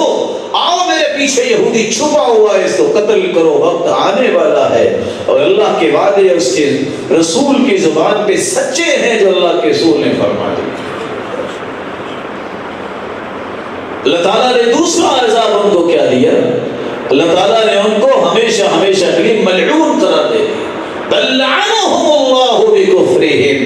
آؤ میرے پیچھے یہودی چھپا ہوا ہے، اس کو قتل کرو، وقت آنے والا ہے۔ اور اللہ کے وعدے اس کے رسول کی زبان پہ سچے ہیں جو اللہ کے رسول نے فرما دیے۔ اللہ تعالیٰ نے دوسرا عذاب ان کو کیا دیا؟ اللہ تعالیٰ نے ان کو ہمیشہ ہمیشہ کے لیے ملعون قرار دے دیا۔ بل لعنہم اللہ بکفرہم،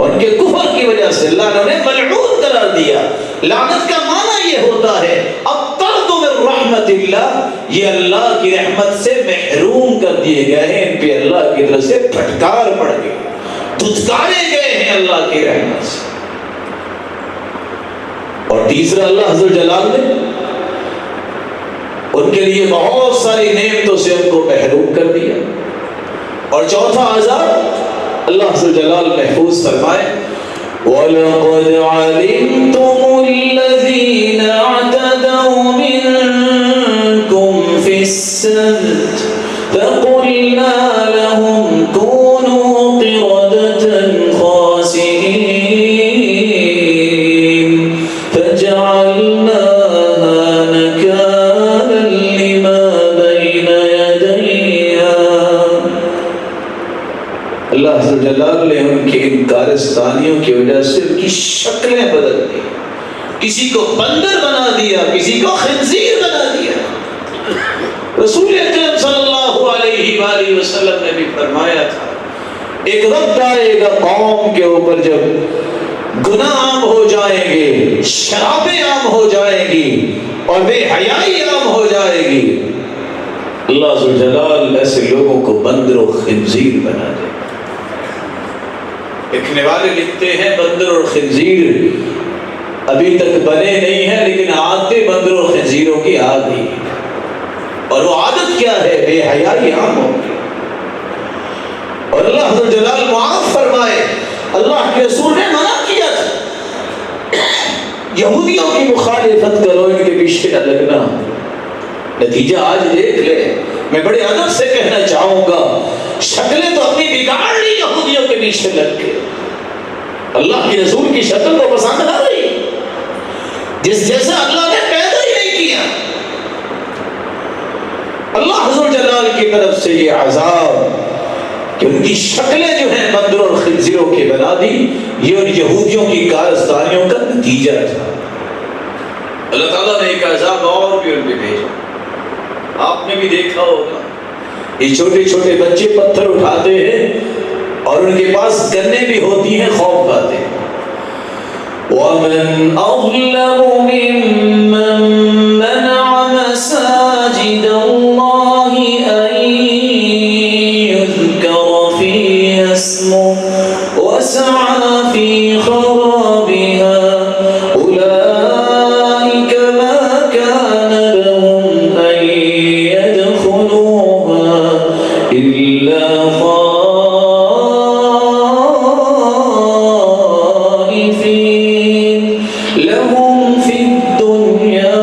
ان کے کفر کی وجہ سے اللہ نے انہیں ملعون قرار دیا۔ لعنت کا معنی یہ ہوتا ہے الطرد من رحمت اللہ، یہ اللہ کی رحمت سے محروم کر دیے گئے ہیں، ان پہ اللہ کی طرف سے پھٹکار پڑ گئی، دھتکارے گئے ہیں اللہ کی رحمت سے۔ اور تیسرا اللہ عز و جلال نے ان کے لیے بہت ساری نعمتوں سے ان کو محروم کر دیا۔ اور چوتھا عذاب اللہ عز و جلال محفوظ فرمائے، وَلَقَدْ عَلِمْتُمُ الَّذِينَ اعْتَدَوْا مِنْكُمْ فِي السَّبْتِ فَقُلْنَا لَهُمْ كُونُوا قِرَدَةً خَاسِئِينَ فَجَعَلْنَاهَا نَكَالًا لِمَا بَيْنَ يَدَيْهَا۔ اللہ عز و جلال نے ان کی ان کارستانیوں کی وجہ سے ان کی شکلیں بدل دی، کسی کو بندر بنا دیا، کسی کو خنزیر بنا دیا۔ رسول اکرم صلی اللہ علیہ وآلہ وسلم نے بھی فرمایا تھا ایک وقت آئے گا قوم کے اوپر جب گناہ عام ہو جائیں گے، شرابیں عام ہو جائیں گی اور بے حیائی عام ہو جائے گی، اللہ عز و جلال ایسے لوگوں کو بندر و خنزیر بنا دے۔ لکھنے والے لکھتے ہیں بندر اور خنزیر ابھی تک بنے نہیں ہیں، لیکن عادتیں بندر اور خنزیروں کی آ گئی، اور وہ عادت کیا ہے؟ بے حیائی عام ہوگی۔ اور اللہ عز و جلال معاف فرمائے، اللہ کے رسول نے منع کیا تھا یہودیوں کی مخالفت کرو، ان کے پیچھے نہ لگنا۔ نتیجہ آج دیکھ لے، میں بڑے ادب سے کہنا چاہوں گا، شکلیں تو اپنی بگاڑ لی یہودیوں کے پیچھے لگ کے، اللہ کے رسول کی شکل کو پسند نہ رہی، جس جیسا اللہ نے پیدا ہی نہیں کیا۔ اللہ عز و جلال کی طرف سے یہ عذاب کہ ان کی شکلیں جو ہیں بندروں اور خنزیروں کی بنا دی، یہ ان یہودیوں کی کارستانیوں کا نتیجہ تھا۔ اللہ تعالیٰ نے ایک عذاب اور بھی ان پہ بھیجا، آپ نے بھی دیکھا ہوگا، یہ چھوٹے چھوٹے بچے پتھر اٹھاتے ہیں اور ان کے پاس گنیں بھی ہوتی ہیں، خوف کھاتے ہیں، ومن أظلم ممن منع مساجد الله أن يذكر فيها اسمه وسعى في خرابها أولئك ما كان لهم أن يدخلوها إلا خائفين لهم في الدنيا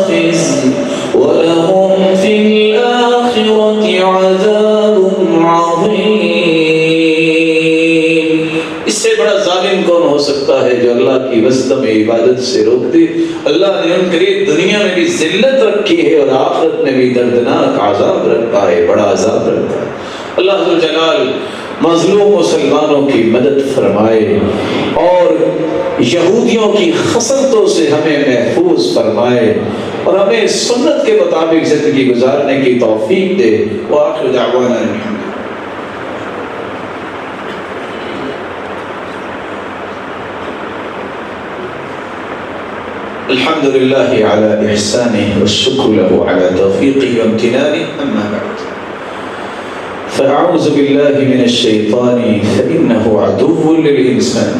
خزي ولهم في الآخرة عذاب عظيم. اس سے بڑا ظالم کون ہو سکتا ہے جو اللہ کی وسط میں عبادت سے روک دے؟ اللہ نے ان کے لیے دنیا میں بھی ذلت رکھی ہے اور آخرت میں بھی دردناک عذاب رکھا ہے، بڑا عذاب رکھا ہے. اللہ ذو الجلال مظلوم مسلمانوں کی مدد فرمائے اور یہودیوں کی خسرتوں سے ہمیں محفوظ فرمائے اور ہمیں سنت کے مطابق زندگی گزارنے کی توفیق دے. وآخر دعوانا الحمد لله على إحسانه والشكر له على توفيقه وامتنانه. أما بعد فأعوذ بالله من الشيطان فإنه عدو للإنسان.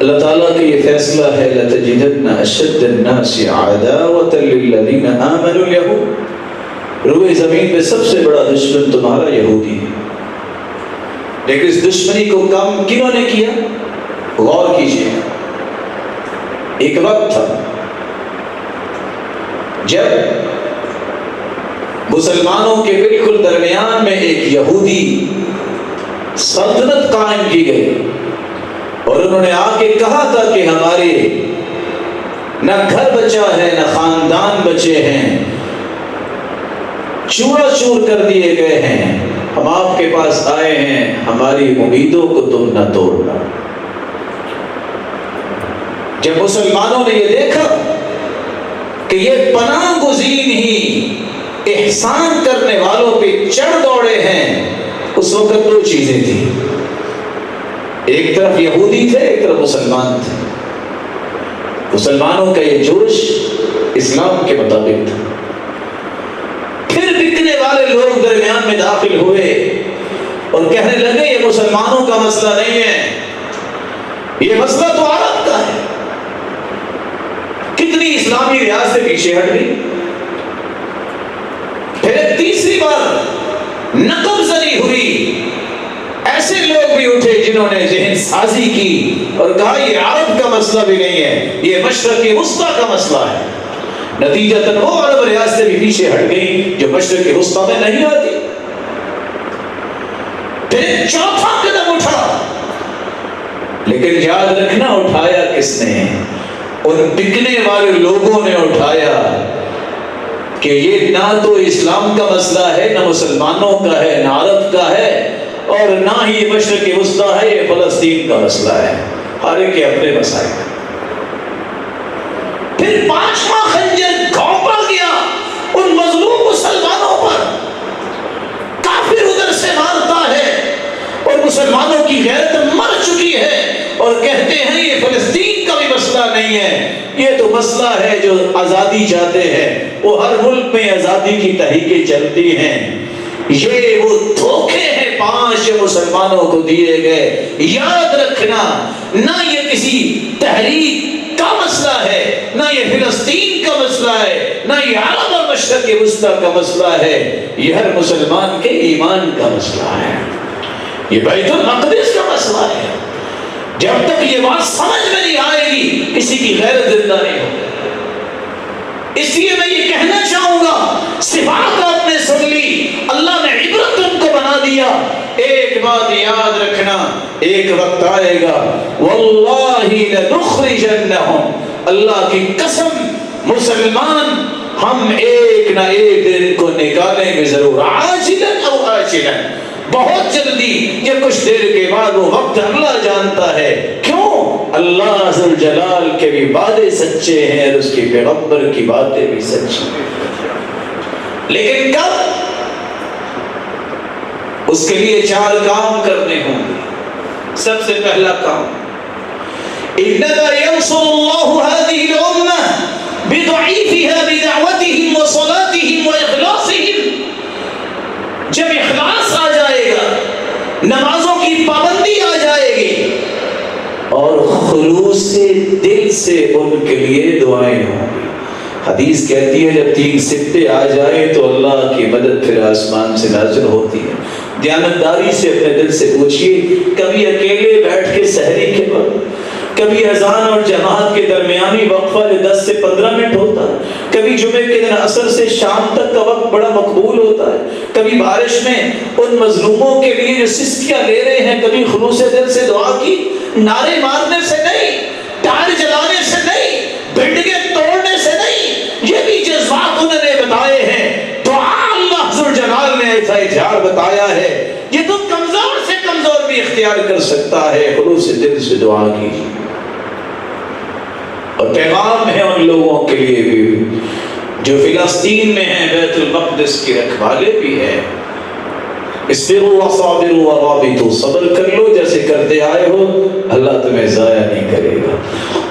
اللہ تعالیٰ کا یہ فیصلہ ہے لَتَجِدَنَّ أَشَدَّ النَّاسِ عَدَاوَةً لِلَّذِينَ آمَنُوا الْيَهُودَ. روئے زمین میں سب سے بڑا دشمن تمہارا یہودی ہے. لیکن اس دشمنی کو کم کنہوں نے کیا؟ غور کیجئے. ایک وقت تھا جب مسلمانوں کے بالکل درمیان میں ایک یہودی سلطنت قائم کی گئی اور انہوں نے آ کے کہا تھا کہ ہمارے نہ گھر بچا ہے نہ خاندان بچے ہیں، چورا چور کر دیے گئے ہیں، ہم آپ کے پاس آئے ہیں، ہماری امیدوں کو تم نہ توڑنا. جب مسلمانوں نے یہ دیکھا کہ یہ پناہ گزین ہی احسان کرنے والوں پہ چڑھ دوڑے ہیں، اس وقت دو چیزیں تھیں. ایک طرف یہودی تھے، ایک طرف مسلمان تھے. مسلمانوں کا یہ جوش اسلام کے مطابق تھا. پھر بکنے والے لوگ درمیان میں داخل ہوئے اور کہنے لگے یہ مسلمانوں کا مسئلہ نہیں ہے، یہ مسئلہ تو عرب کا ہے. کتنی اسلامی ریاستیں پیچھے ہٹ گئی. پھر ایک تیسری بار نقب زنی ہوئی. ایسے لوگ بھی اٹھے جنہوں نے ذہن سازی کی اور کہا یہ عرب کا مسئلہ بھی نہیں ہے، یہ مشرق وسطیٰ کا مسئلہ ہے. نتیجتاً وہ عرب ریاستیں بھی پیچھے ہٹ گئی جو مشرق وسطیٰ میں نہیں آتی. پھر ایک چوتھا قدم اٹھا، لیکن یاد رکھنا اٹھایا کس نے؟ ان بکنے والے لوگوں نے اٹھایا کہ یہ نہ تو اسلام کا مسئلہ ہے، نہ مسلمانوں کا ہے، نہ عرب کا ہے، اور نہ ہی یہ مشرق وسطیٰ ہے، یہ فلسطین کا مسئلہ ہے. ہر ایک کے اپنے مسائل. پھر پانچواں خنجر گھونپا گیا ان مظلوم مسلمانوں پر. کافر ادھر سے مارتا ہے اور مسلمانوں کی غیرت مر چکی ہے اور کہتے ہیں یہ فلسطین کا بھی مسئلہ نہیں ہے، یہ تو مسئلہ ہے جو آزادی چاہتے ہیں. وہ ہر ملک میں آزادی کی تحریکیں چلتی ہیں. یہ وہ دھوکے ہیں 5 مسلمانوں کو دیے گئے. یاد رکھنا، نہ یہ کسی تحریک کا مسئلہ ہے، نہ یہ فلسطین کا مسئلہ ہے، نہ یہ عرب اور مشرق وسطیٰ کا مسئلہ ہے. یہ ہر مسلمان کے ایمان کا مسئلہ ہے. یہ بیت المقدس کا مسئلہ ہے. جب تک یہ بات سمجھ میں نہیں آئے گی کسی کی غیرت زندہ نہیں ہوگی. اس لیے میں یہ کہنا چاہوں گا، صفات آپ نے سن لی، اللہ نے عبرت ان کو بنا دیا. ایک بات یاد رکھنا، ایک وقت آئے گا واللہ لنخرجنہم، اللہ کی قسم مسلمان ہم ایک نہ ایک دن کو نکالیں گے ضرور، عاجلاً او آجلاً. بہت جلدی یا کچھ دیر کے بعد، وہ وقت اللہ جانتا ہے. کیوں؟ اللہ ذوالجلال کے بھی وعدے سچے ہیں اور اس کے پیغمبر کی باتیں بھی سچی ہیں. لیکن کب؟ اس کے لیے 4 کام کرنے ہوں گے. سب سے پہلا کام، انما ينصر الله هذه الامه بضعيفها بدعوتهم وصلاتهم واخلاصهم. جب اخلاص آ جائے گا، نمازوں کی پابندی آ جائے گی اور خلوص دل سے ان کے لیے دعائیں ہوں گی. حدیث کہتی ہے جب 3 سکتے آ جائیں تو اللہ کی مدد پھر آسمان سے نازل ہوتی ہے. دیانتداری سے اپنے دل سے پوچھیے، کبھی اکیلے بیٹھ کے سحری کے وقت، کبھی اذان اور جماعت کے درمیانی وقفہ جو 10 سے 15 منٹ ہوتا ہے، کبھی جمعے کے دن عصر سے شام تک کا وقت بڑا مقبول ہوتا ہے، کبھی بارش میں ان مظلوموں کے لیے جو سسکیاں لے رہے ہیں، کبھی خلوص دل سے دعا کی، نعرے مارنے سے نہیں، ٹائر جلانے سے نہیں، بلڈنگیں توڑنے سے نہیں، یہ بھی جذبات انہوں نے بتائے ہیں. دعا اللہ ذوالجلال نے ایسا اظہار بتایا ہے، یہ تو کمزور سے کمزور بھی اختیار کر سکتا ہے. خلوص دل سے دعا کیجیے. اور پیغام ہے ان لوگوں کے لیے بھی جو فلسطین میں ہیں، بیت المقدس کی رکھوالے بھی ہیں. اصبروا وصابروا ورابطوا، صبر کر لو جیسے کرتے آئے ہو، اللہ تمہیں ضائع نہیں کرے گا.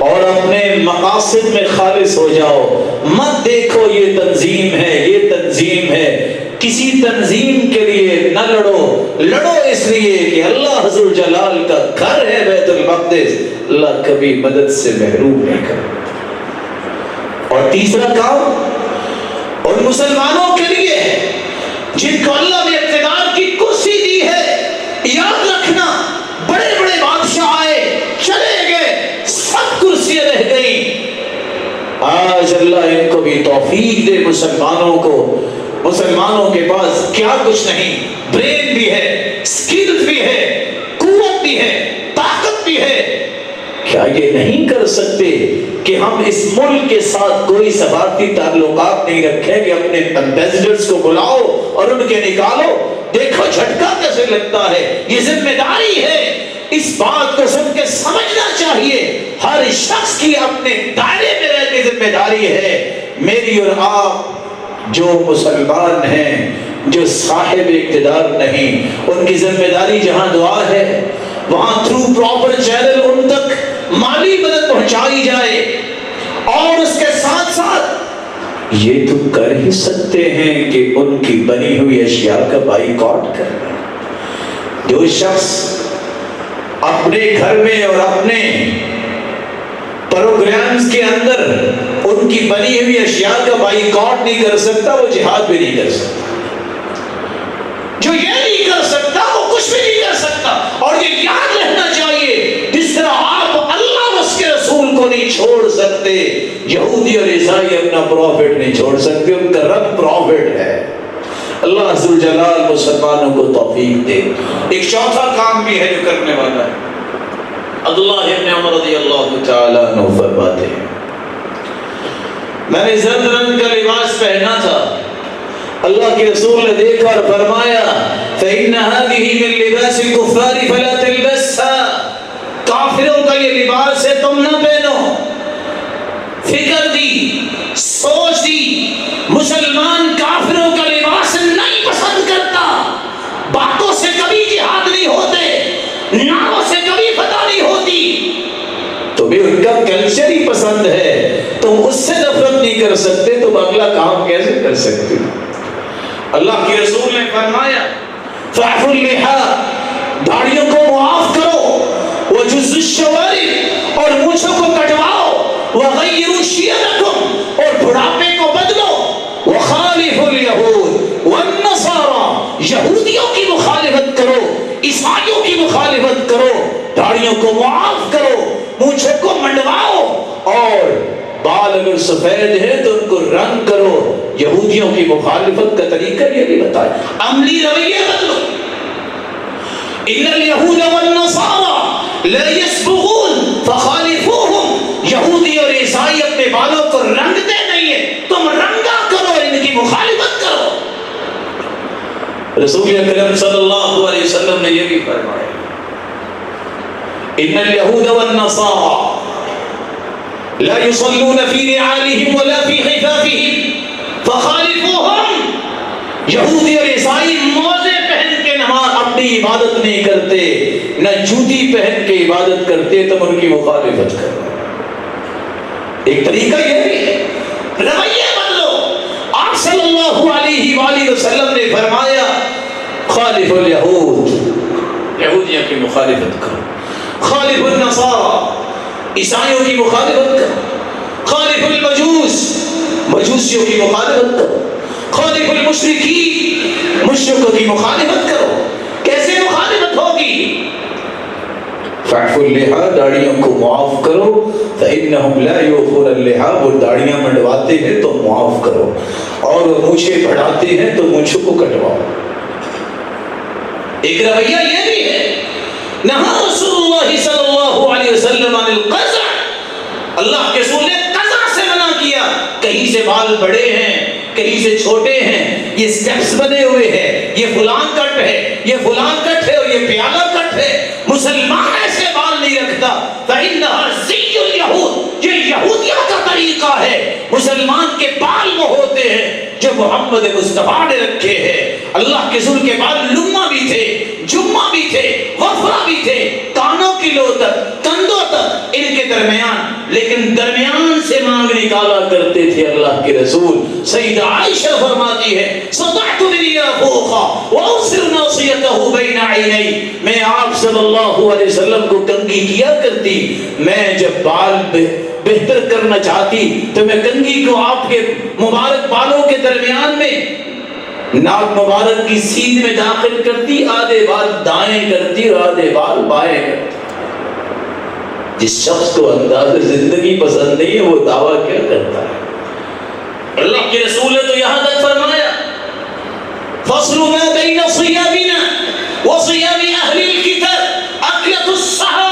اور اپنے مقاصد میں خالص ہو جاؤ، مت دیکھو یہ تنظیم ہے، یہ تنظیم ہے. کسی تنظیم کے لیے نہ لڑو، لڑو اس لیے کہ اللہ حضور جلال کا گھر ہے بیت المقدس. اللہ کبھی مدد سے محروم نہیں کرے. اور تیسرا کام ان مسلمانوں کے لیے ہے جن کو اللہ نے اقتدار کی کرسی دی ہے. یاد رکھنا، بڑے بڑے بادشاہ آئے چلے گئے، سب کرسیاں رہ گئیں. آج اللہ ان کو بھی توفیق دے. مسلمانوں کو، مسلمانوں کے پاس کیا کچھ نہیں، برین بھی ہے، سکل بھی ہے، قوت بھی ہے، طاقت بھی ہے. کیا یہ نہیں کر سکتے کہ ہم اس ملک کے ساتھ کوئی سفارتی تعلقات نہیں رکھیں کہ اپنے امبیسڈرز کو بلاؤ اور ان کے نکالو؟ دیکھو جھٹکا کیسے لگتا ہے. یہ ذمہ داری ہے. اس بات کو سن کے سمجھنا چاہیے، ہر شخص کی اپنے دائرے میں رہ کے ذمہ داری ہے. میری اور آپ جو مسلمان ہیں، جو صاحب اقتدار نہیں، ان کی ذمہ داری جہاں دعا ہے وہاں تھرو پراپر چینل ان تک مالی مدد پہنچائی جائے. اور اس کے ساتھ ساتھ یہ تو کر ہی سکتے ہیں کہ ان کی بنی ہوئی اشیاء کا بائیکاٹ کرنا. جو شخص اپنے گھر میں اور اپنے پروگرامز کے اندر ان کی بنی ہوئی اشیاء کا بائیکاٹ نہیں کر سکتا، وہ جہاد بھی نہیں کر سکتا. جو یہ نہیں کر سکتا وہ کچھ بھی نہیں کر سکتا. اور یہ یاد رہنا چاہیے، جس طرح آپ اللہ اور اس کے رسول کو نہیں چھوڑ سکتے، یہودی اور عیسائی اپنا پروفٹ نہیں چھوڑ سکتے. ان کا رب پروفٹ ہے. اللہ ذو الجلال مسلمانوں کو توفیق دے. ایک چوتھا کام بھی ہے جو کرنے والا ہے. عبداللہ ابن عمر رضی اللہ تعالیٰ عنہ فرماتے ہیں، میں نے زرد رنگ کا لباس پہنا تھا، اللہ کے رسول نے دیکھا اور فرمایا فَإِنَّ هَذِهِ مِن لِبَاسِ الْكُفَّارِ فَلَا تَلْبَسْهَا، کافروں کا یہ لباس ہے تم نہ پہنو. فکر دی، سوچ دی، مسلمان کافروں کا لباس نہیں پسند کرتا. باتوں سے کبھی جہاد نہیں ہوتے، ناموں سے کبھی فتح نہیں ہوتی. تمہیں ان کا کلچر ہی پسند ہے، تم اس سے نفرت نہیں کر سکتے، تم اگلا کام کیسے کر سکتے؟ اللہ کے رسول نے فرمایا فَاعْفُوا اللِّحَىٰ، داڑھیوں کو معاف کرو، وَجُزُّ الشَّوَارِبِ، اور مونچھوں کو کٹواؤ، وَغَيِّرُوا شِيَمَكُمْ، اور بڑھاپے کو بدلو، وَخَالِفُوا الْيَهُودَ وَالنَّصَارَىٰ، یہودیوں کی مخالفت کرو، عیسائیوں کی مخالفت کرو. داڑھیوں کو معاف کرو، مونچھوں کو منڈواؤ، اور بال اگر سفید ہے تو ان کو رنگ کرو. یہودیوں کی مخالفت کا طریقہ یہ بھی بتایا. عملی رویہ بدلو. ان اليهود والنصارى لا يسبغون فخالفوهم، یہودی اور عیسائی اپنے بالوں کو رنگتے نہیں ہیں، تم رنگا کرو، ان کی مخالفت کرو. رسول اکرم صلی اللہ علیہ وسلم نے یہ بھی فرمایا ان اليهود والنصارى لا يصلون في نعالهم ولا في خفافهم فخالفوهم، یہودی اور عیسائی موزے پہن کے نماز اپنی عبادت نہیں کرتے نہ جوتی پہن کے عبادت کرتے، تم ان کی مخالفت کرو۔ ایک طریقہ یہ بھی ہے، رویہ بدلو۔ آپ صلی اللہ علیہ وآلہ وسلم نے فرمایا خالف الیہود، یہودیوں کی مخالفت کرو، خالف النصارى، عیسائیوں کی مخالفت کرو، خالف المجوس، مجوسیوں کی مخالفت کرو، خالف المشرکین، مشرکوں کی مخالفت کرو۔ کیسے مخالفت ہوگی؟ فاعفوا اللحى، داڑھیوں کو معاف کرو، فإنهم لا يوفون اللحى، وہ داڑھیاں منڈواتے ہیں تو معاف کرو، اور وہ مونچھیں بڑھاتے ہیں تو مونچھوں کو کٹواؤ۔ ایک رویہ یہ بھی ہے، نہا رسول اللہ صلی اللہ علیہ وسلم عن القزع، اللہ کے رسول نے قزع سے منع کیا۔ کہیں سے بال بڑے ہیں، کہیں سے چھوٹے ہیں، یہ سٹیپس بنے ہوئے ہیں، یہ فلان کٹ ہے، یہ فلان کٹ ہے، اور یہ پیالہ کٹ ہے۔ مسلمان ایسے بال نہیں رکھتا، فإنها زی اليہود، یہ یہودیوں کا طریقہ ہے۔ مسلمان کے بال وہ ہوتے ہیں جو محمد مصطفیٰ نے رکھے ہیں۔ اللہ کے رسول کے بال لما بھی تھے، جمعہ بھی تھے، وفرا بھی تھے، کانوں کی لو تک، کندھوں تک، ان کے درمیان، لیکن درمیان سے مانگ نکالا کرتے تھے اللہ کے رسول۔ سیدہ عائشہ فرماتی ہے صدعت بنی افوخا واوصر ناصیتہ بین عینی، میں آپ صلی اللہ علیہ وسلم کو کنگھی کیا کرتی، میں جب بال بہتر کرنا چاہتی تو میں کنگھی کو آپ کے مبارک بالوں کے درمیان میں ناک مبارک کی سین میں داخل کرتی، آدھے بال دائیں کرتی اور آدھے بال بائیں کرتی۔ جس شخص کو انداز زندگی پسند نہیں ہے وہ دعویٰ کیا کرتا ہے؟ اللہ کے رسول نے تو یہاں تک فرمایا فصل ما بین صیامنا وصیام اہل الکتاب اکلۃ السحر،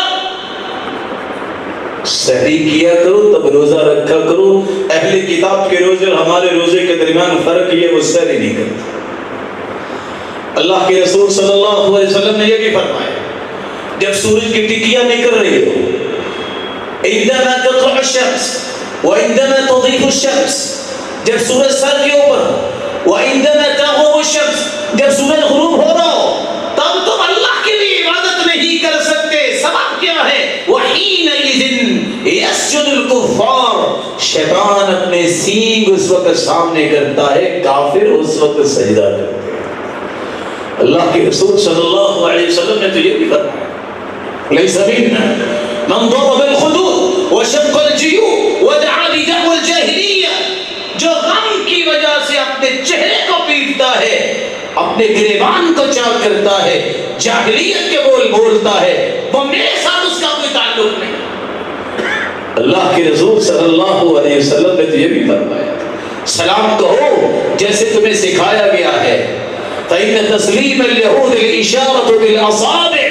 سحری کیا کرو تب روزہ رکھا کرو، اہل کتاب کے روزے اور ہمارے روزے کے درمیان فرق یہ وہ سحری نہیں کرتے۔ اللہ کے رسول صلی اللہ علیہ وسلم نے یہ بھی فرمایا جب سورج کی ٹکیاں نکل رہی ہو، عندما تطلع الشمس وعندما تضيء الشمس، جب سورج سر کے اوپر ہو، وعندما تغرب الشمس، جب سورج غروب ہو رہا ہو، تب تم اللہ کی بھی عبادت نہیں کر سکتے۔ سبب کیا ہے؟ وحینئذ یسجد الکفار، شیطان اپنے سینگ اس وقت سامنے کرتا ہے، کافر اس وقت سجدہ کرتے ہیں۔ اللہ کے رسول صلی اللہ علیہ وسلم نے تو یہ بھی فرمایا لیس منا من ضرب الخدود وشق الجیوب ودعا بدعوى الجاہلیہ، جو غم کی وجہ سے اپنے چہرے کو پیٹتا ہے، اپنے گریبان کو چاک کرتا ہے، جاہلیت کے بول بولتا ہے، وہ میرے ساتھ اس کا کوئی تعلق نہیں۔ اللہ کے رسول صلی اللہ علیہ وسلم نے تو یہ بھی فرمایا سلام کہو جیسے تمہیں سکھایا گیا ہے، فإن تسلیم اليہود الاشارۃ بالاصابع،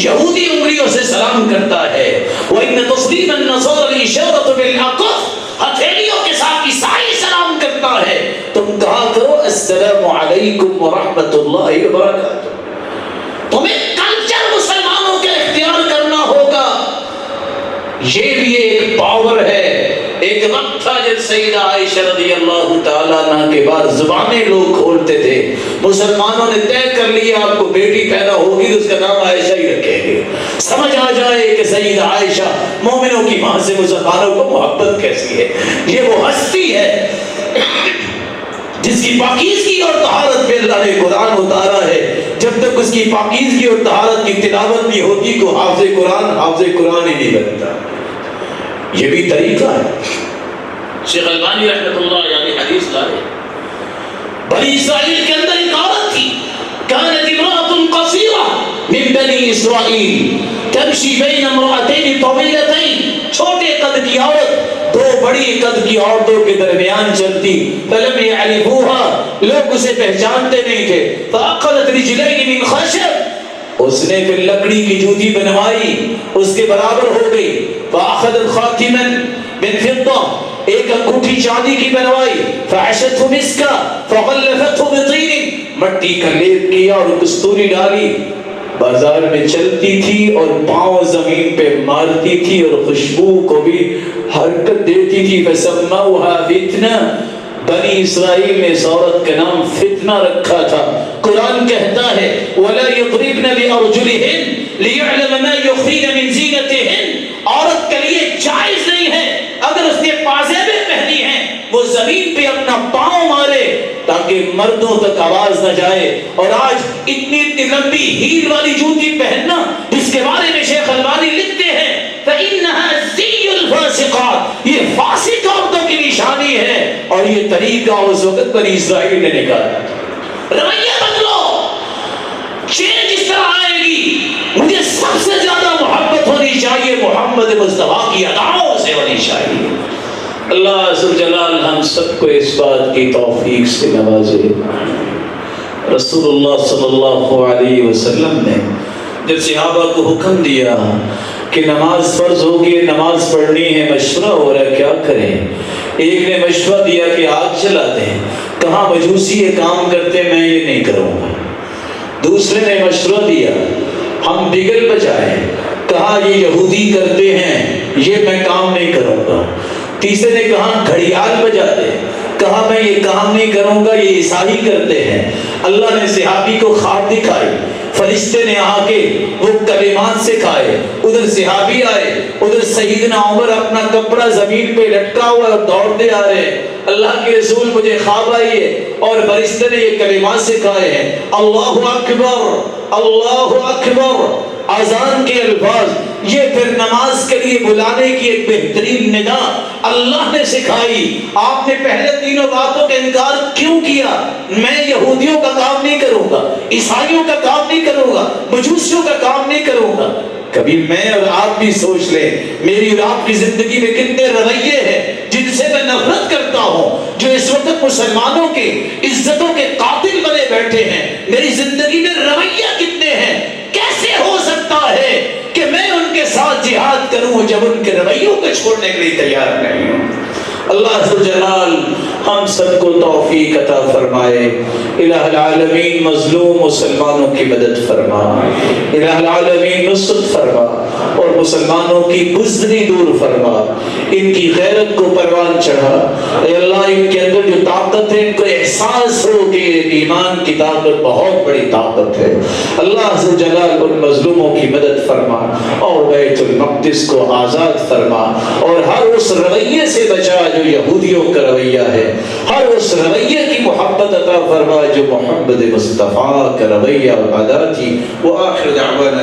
یہودی انگلیوں سے سلام کرتا ہے، وإن تسلیم النصارى الاشارۃ بالاکف، ہتھیلیوں کے ساتھ عیسائی سلام کرتا ہے۔ تم کہا کرو السلام علیکم ورحمۃ اللہ وبرکاتہ۔ تمہیں کلچر مسلمانوں کے اختیار کرنا ہوگا، یہ بھی ایک پاور ہے۔ ایک وقت تھا جب سیدہ عائشہ رضی اللہ تعالیٰ عنہ کے بعد زبانیں لوگ کھولتے تھے، مسلمانوں نے طے کر لیا آپ کو بیٹی پیدا ہوگی تو اس کا نام عائشہ ہی رکھیں گے، سمجھ آ جائے کہ سیدہ عائشہ مومنوں کی ماں سے مسلمانوں کو محبت کیسی ہے۔ یہ وہ ہستی ہے جس کی پاکیزگی اور طہارت پہ اللہ نے قرآن اتارا ہے، جب تک اس کی پاکیزگی اور طہارت کی تلاوت نہیں ہوتی کو حافظ قرآن ہی نہیں بنتا۔ یہ بھی طریقہ ہے۔ شیخ البانی رحمۃ اللہ علیہ حدیث لائے، بنی اسرائیل کے اندر ایک عورت تھی، كانت امرأة قصيرة من بني اسرائیل تمشي بين امرأتين طويلتين، چھوٹے قد کی عورت دو بڑی قد کی عورتوں کے درمیان چلتی، فلم يعرفوها، لوگ اسے پہچانتے نہیں تھے، فأخذت رجلين من خشب، اس نے پھر لکڑی کی جوتی بنوائی، اس کے برابر ہو گئی، فأخذت خاتما من فضة، ایک انگوٹھی چاندی کی بنوائی، فعشته مسکا فغلفته بطین، مٹی کا لیپ کیا اور کستوری ڈالی، بازار میں چلتی تھی اور پاؤں زمین پہ مارتی تھی اور خوشبو کو بھی حرکت دیتی تھی، فسموها فتنہ، بنی اسرائیل نے اس عورت کا نام فتنہ رکھا تھا۔ قرآن کہتا ہے وَلَا يَضْرِبْنَ بِأَرْجُلِهِنَّ لِيَعْلَمَ مَا يُخْفِينَ مِنْ زِينَتِهِنَّ، عورت کے لیے جائز نہیں ہے اگر اس نے پازیبیں پہنی ہیں وہ زمین پہ اپنا پاؤں مارے تاکہ مردوں تک آواز نہ جائے۔ اور آج اتنی لمبی ہیل والی جوتی پہننا جس کے بارے میں شیخ البانی لکھتے ہیں فَإِنَّهَا زِيُّ الْفَاسِقَاتِ، یہ فاسق عورتوں کی نشانی ہے، اور یہ طریقہ اس وقت بنی اسرائیل نے نکالا۔ رویہ بدلو، چینج اس طرح آئے گی۔ مجھے سب سے زیادہ محبت ہونی چاہیے محمد مصطفیٰ کی اداؤں سے ہونی چاہیے۔ اللہ عز و جلال ہم سب کو اس بات کی توفیق سے نوازے۔ رسول اللہ صلی اللہ علیہ وسلم نے جب صحابہ کو حکم دیا کہ نماز فرض ہوگی، نماز پڑھنی ہے، مشورہ ہو رہا ہے کیا کریں، ایک نے مشورہ دیا کہ آگ جلا دیں، کہاں مجوسی یہ کام کرتے میں یہ نہیں کروں گا۔ دوسرے نے مشورہ دیا ہم بگل بجائیں، کہا یہ یہودی کرتے ہیں یہ میں کام نہیں کروں گا۔ تیسرے نے کہا گھڑیال بجا دے، کہا میں یہ کام نہیں کروں گا یہ عیسائی کرتے ہیں۔ اللہ نے صحابی کو خواب دکھائی، فرشتے نے آ کے وہ کلمات سکھائے، ادھر صحابی آئے، ادھر سیدنا عمر اپنا کپڑا زمین پہ لٹکا ہوا اور دوڑتے آ رہے ہیں۔ اللہ کے رسول مجھے خواب آئی ہے اور فرشتے نے یہ کلمات سکھائے ہیں، اللہ اکبر اللہ اکبر، اذان کے الفاظ، یہ پھر نماز کے لیے بلانے کی ایک بہترین ندا اللہ نے سکھائی۔ آپ نے پہلے تینوں باتوں کا انکار کیوں کیا؟ میں یہودیوں کا کام نہیں کروں گا، عیسائیوں کا کام نہیں کروں گا، مجوسیوں کا کام نہیں کروں گا۔ کبھی میں اور آپ بھی سوچ لیں میری اور آپ کی زندگی میں کتنے رویے ہیں جن سے میں نفرت کرتا ہوں، جو اس وقت مسلمانوں کے عزتوں کے قاتل بنے بیٹھے ہیں۔ میری زندگی میں رویہ کتنے ہیں؟ کیسے ہو سکتا ہے کہ میں ان کے ساتھ جہاد کروں جب ان کے رویوں کو چھوڑنے کے لیے تیار نہیں ہوں؟ اللہ عز و جلال ہم سب کو توفیق عطا فرمائے۔ الہ العالمین مظلوم مسلمانوں کی مدد فرما، الہ العالمین نصرت فرما، اور مسلمانوں کی بزدلی دور فرما، ان کی غیرت کو پروان چڑھا۔ اے اللہ ان کے اندر جو طاقت ہے ان کو احساس ہو کہ ایمان کی طاقت بہت بڑی طاقت ہے۔ اللہ عز و جلال ان مظلوموں کی مدد فرما اور بیت المقدس کو آزاد فرما، اور ہر اس رویے سے بچا جو یہودیوں کا رویہ ہے، ہر اس رویے کی محبت عطا فرما جو محمد مصطفیٰ کا رویہ اور عادات تھی۔ وآخر دعوانا